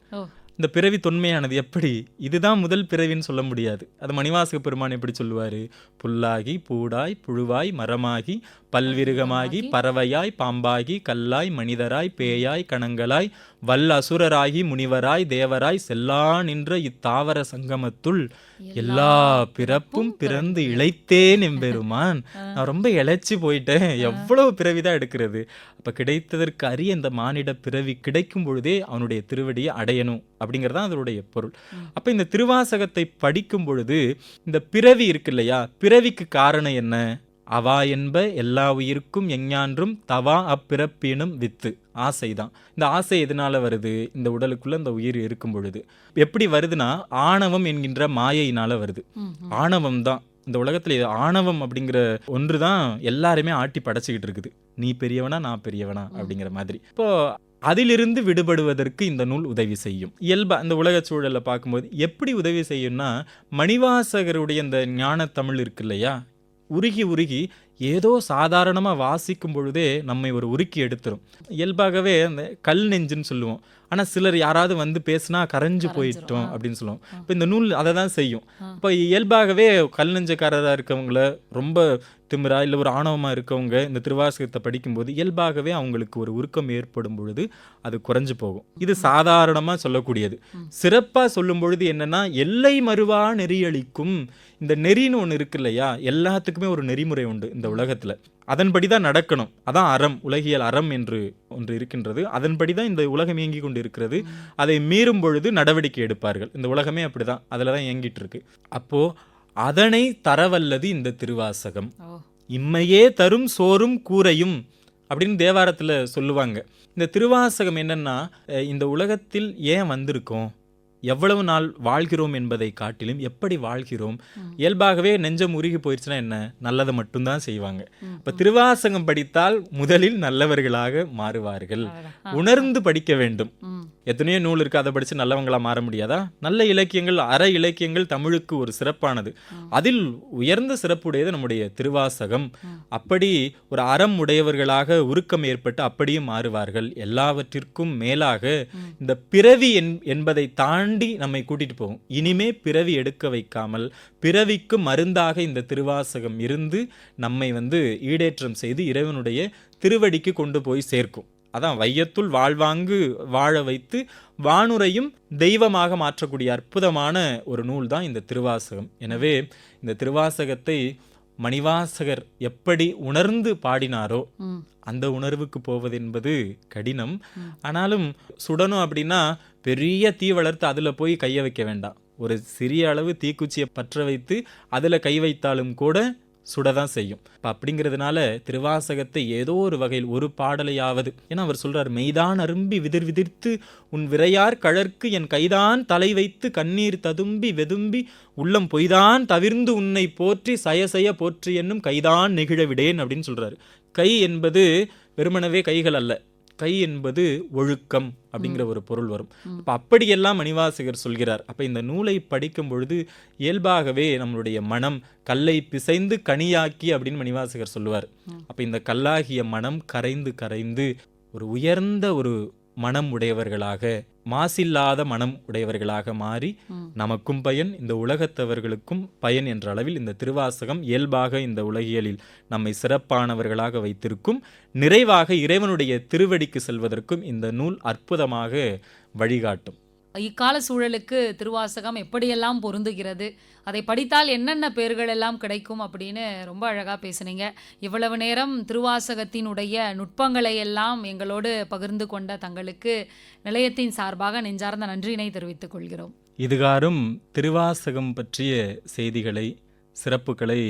இந்த பிறவி தொன்மையானது எப்படி, இதுதான் முதல் பிறவின்னு சொல்ல முடியாது. அது மணிவாசக பெருமான் எப்படி சொல்லுவாரு, புல்லாகி பூடாய் புழுவாய் மரமாகி பல்விருகமாகி பறவையாய் பாம்பாகி கல்லாய் மனிதராய் பேயாய் கணங்களாய் வல்ல அசுரராகி முனிவராய் தேவராய் செல்லா நின்ற இத்தாவர சங்கமத்துள் எல்லா பிறப்பும் பிறந்து இழைத்தேன் எம்பெருமான். நான் ரொம்ப இழைச்சி போயிட்டேன், எவ்வளவு பிறவிதான் எடுக்கிறது. அப்ப கிடைத்ததற்கு அரிய இந்த மானிட பிறவி கிடைக்கும் பொழுதே அவனுடைய திருவடியை அடையணும் அப்படிங்கிறதான் அதனுடைய பொருள். அப்ப இந்த திருவாசகத்தை படிக்கும் பொழுது இந்த பிறவி இருக்கு இல்லையா, பிறவிக்கு காரணம் என்ன, அவா என்ப எல்லா உயிருக்கும் எஞ்ஞான்றும் தவா அப்பிறப்பினும் வித்து, ஆசைதான். இந்த ஆசை எதனால வருது, இந்த உடலுக்குள்ள இந்த உயிர் இருக்கும் பொழுது எப்படி வருதுன்னா, ஆணவம் என்கின்ற மாயையினால வருது. ஆணவம் தான் இந்த உலகத்துல, ஆணவம் அப்படிங்கிற ஒன்று தான் எல்லாருமே ஆட்டி படைச்சிக்கிட்டு இருக்குது. நீ பெரியவனா நான் பெரியவனா அப்படிங்கிற மாதிரி. இப்போ அதிலிருந்து விடுபடுவதற்கு இந்த நூல் உதவி செய்யும். இயல்பா இந்த உலக சூழலை பார்க்கும்போது எப்படி உதவி செய்யும்னா, மணிவாசகருடைய இந்த ஞான தமிழ் இருக்கு இல்லையா, உருகி உருகி ஏதோ சாதாரணமாக வாசிக்கும் பொழுதே நம்மை ஒரு உருக்கி எடுத்துரும். இயல்பாகவே அந்த கல் நெஞ்சுன்னு சொல்லுவோம். ஆனால் சிலர் யாராவது வந்து பேசினா கரைஞ்சு போயிட்டோம் அப்படின்னு சொல்லுவோம். இப்போ இந்த நூல் அதை தான் செய்யும். இப்போ இயல்பாகவே கல் நெஞ்சக்காரராக இருக்கவங்கள, ரொம்ப திமிரா இல்லை ஒரு ஆணவமாக இருக்கவங்க இந்த திருவாசகத்தை படிக்கும்போது இயல்பாகவே அவங்களுக்கு ஒரு உருக்கம் ஏற்படும் பொழுது அது குறைஞ்சு போகும். இது சாதாரணமாக சொல்லக்கூடியது. சிறப்பாக சொல்லும் பொழுது என்னன்னா, எல்லை மறுவா நெறியளிக்கும். இந்த நெறின்னு ஒன்று இருக்கு இல்லையா, எல்லாத்துக்குமே ஒரு நெறிமுறை உண்டு இந்த உலகத்தில். அதன்படி தான் நடக்கணும். அதான் அறம், உலகியல் அறம் என்று ஒன்று இருக்கின்றது. அதன்படி தான் இந்த உலகம் இயங்கி கொண்டு இருக்கிறது. அதை மீறும் பொழுது நடவடிக்கை எடுப்பார்கள். இந்த உலகமே அப்படிதான், அதில் தான் இயங்கிட்டு இருக்கு. அப்போ அதனை தரவல்லது இந்த திருவாசகம். இம்மையே தரும் சோறும் கூரையும் அப்படின்னு தேவாரத்தில் சொல்லுவாங்க. இந்த திருவாசகம் என்னன்னா, இந்த உலகத்தில் ஏன் வந்திருக்கோம், எவ்வளவு நாள் வாழ்கிறோம் என்பதை காட்டிலும் எப்படி வாழ்கிறோம். இயல்பாகவே நெஞ்சம் உருகி போயிடுச்சுன்னா என்ன, நல்லதை மட்டும்தான் செய்வாங்க. இப்போ திருவாசகம் படித்தால் முதலில் நல்லவர்களாக மாறுவார்கள். உணர்ந்து படிக்க வேண்டும். எத்தனையோ நூல் இருக்கு, அதை படித்து நல்லவங்களா மாற முடியாதா? நல்ல இலக்கியங்கள், அற இலக்கியங்கள் தமிழுக்கு ஒரு சிறப்பானது. அதில் உயர்ந்த சிறப்புடையது நம்முடைய திருவாசகம். அப்படி ஒரு அறம் உடையவர்களாக உருக்கம் ஏற்பட்டு அப்படியே மாறுவார்கள். எல்லாவற்றிற்கும் மேலாக இந்த பிறவி என்பதை தாண்டி நம்மை கூட்டிட்டு போகும். இனிமே பிறவி எடுக்க வைக்காமல் பிறவிக்கு மருந்தாக இந்த திருவாசகம் இருந்து நம்மை ஈடேற்றம் செய்து இறைவனுடைய திருவடிக்கு கொண்டு போய் சேர்க்கும். அதான் வையத்துள் வாழ்வாங்கு வாழ வைத்து வானுரையும் தெய்வமாக மாற்றக்கூடிய அற்புதமான ஒரு நூல் தான் இந்த திருவாசகம். எனவே இந்த திருவாசகத்தை மணிவாசகர் எப்படி உணர்ந்து பாடினாரோ அந்த உணர்வுக்கு போவது என்பது கடினம். ஆனாலும் சுடணும் அப்படின்னா பெரிய தீ வளர்த்து அதில் போய் கையை வைக்க வேண்டாம். ஒரு சிறிய அளவு தீக்குச்சியை பற்ற வைத்து அதில் கை வைத்தாலும் கூட சுடதான் செய்யும். இப்போ அப்படிங்கிறதுனால திருவாசகத்தை ஏதோ ஒரு வகையில் ஒரு பாடலையாவது, ஏன்னா அவர் சொல்றார், மெய்தான் அரும்பி விதிர் விதிர்த்து உன் விரையார் கழற்கு என் கைதான் தலை வைத்து கண்ணீர் ததும்பி வெதும்பி உள்ளம் பொய்தான் தவிர்ந்து உன்னை போற்றி சயசய போற்றி என்னும் கைதான் நெகிழ விடேன் அப்படின்னு சொல்றாரு. கை என்பது வெறுமனவே கைகள் அல்ல, கை என்பது ஒழுக்கம் அப்படிங்கிற ஒரு பொருள் வரும். அப்போ அப்படியெல்லாம் மணிவாசகர் சொல்கிறார். அப்போ இந்த நூலை படிக்கும் பொழுது இயல்பாகவே நம்மளுடைய மனம் கல்லை பிசைந்து கனியாக்கி அப்படின்னு மணிவாசகர் சொல்லுவார். அப்போ இந்த கல்லாகிய மனம் கரைந்து கரைந்து ஒரு உயர்ந்த ஒரு மனம் உடையவர்களாக, மாசில்லாத மனம் உடையவர்களாக மாறி நமக்கும் பயன், இந்த உலகத்தவர்களுக்கும் பயன் என்ற அளவில் இந்த திருவாசகம் இயல்பாக இந்த உலகியலில் நம்மை சிறப்பானவர்களாக வைத்திருக்கும். நிறைவாக இறைவனுடைய திருவடிக்கு செல்வதற்கும் இந்த நூல் அற்புதமாக வழிகாட்டும். இக்கால சூழலுக்கு திருவாசகம் எப்படியெல்லாம் பொருந்துகிறது, அதை படித்தால் என்னென்ன பேர்கள் எல்லாம் கிடைக்கும் அப்படின்னு ரொம்ப அழகாக பேசுனீங்க. இவ்வளவு நேரம் திருவாசகத்தினுடைய நுட்பங்களை எல்லாம் எங்களோடு பகிர்ந்து கொண்ட தங்களுக்கு நிலையத்தின் சார்பாக நெஞ்சார்ந்த நன்றியினை தெரிவித்துக் கொள்கிறோம். இதுகாரும் திருவாசகம் பற்றிய செய்திகளை, சிறப்புகளை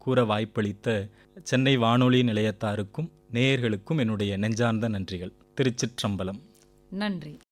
கூற வாய்ப்பளித்த சென்னை வானொலி நிலையத்தாருக்கும் நேயர்களுக்கும் என்னுடைய நெஞ்சார்ந்த நன்றிகள். திருச்சிற்றம்பலம். நன்றி.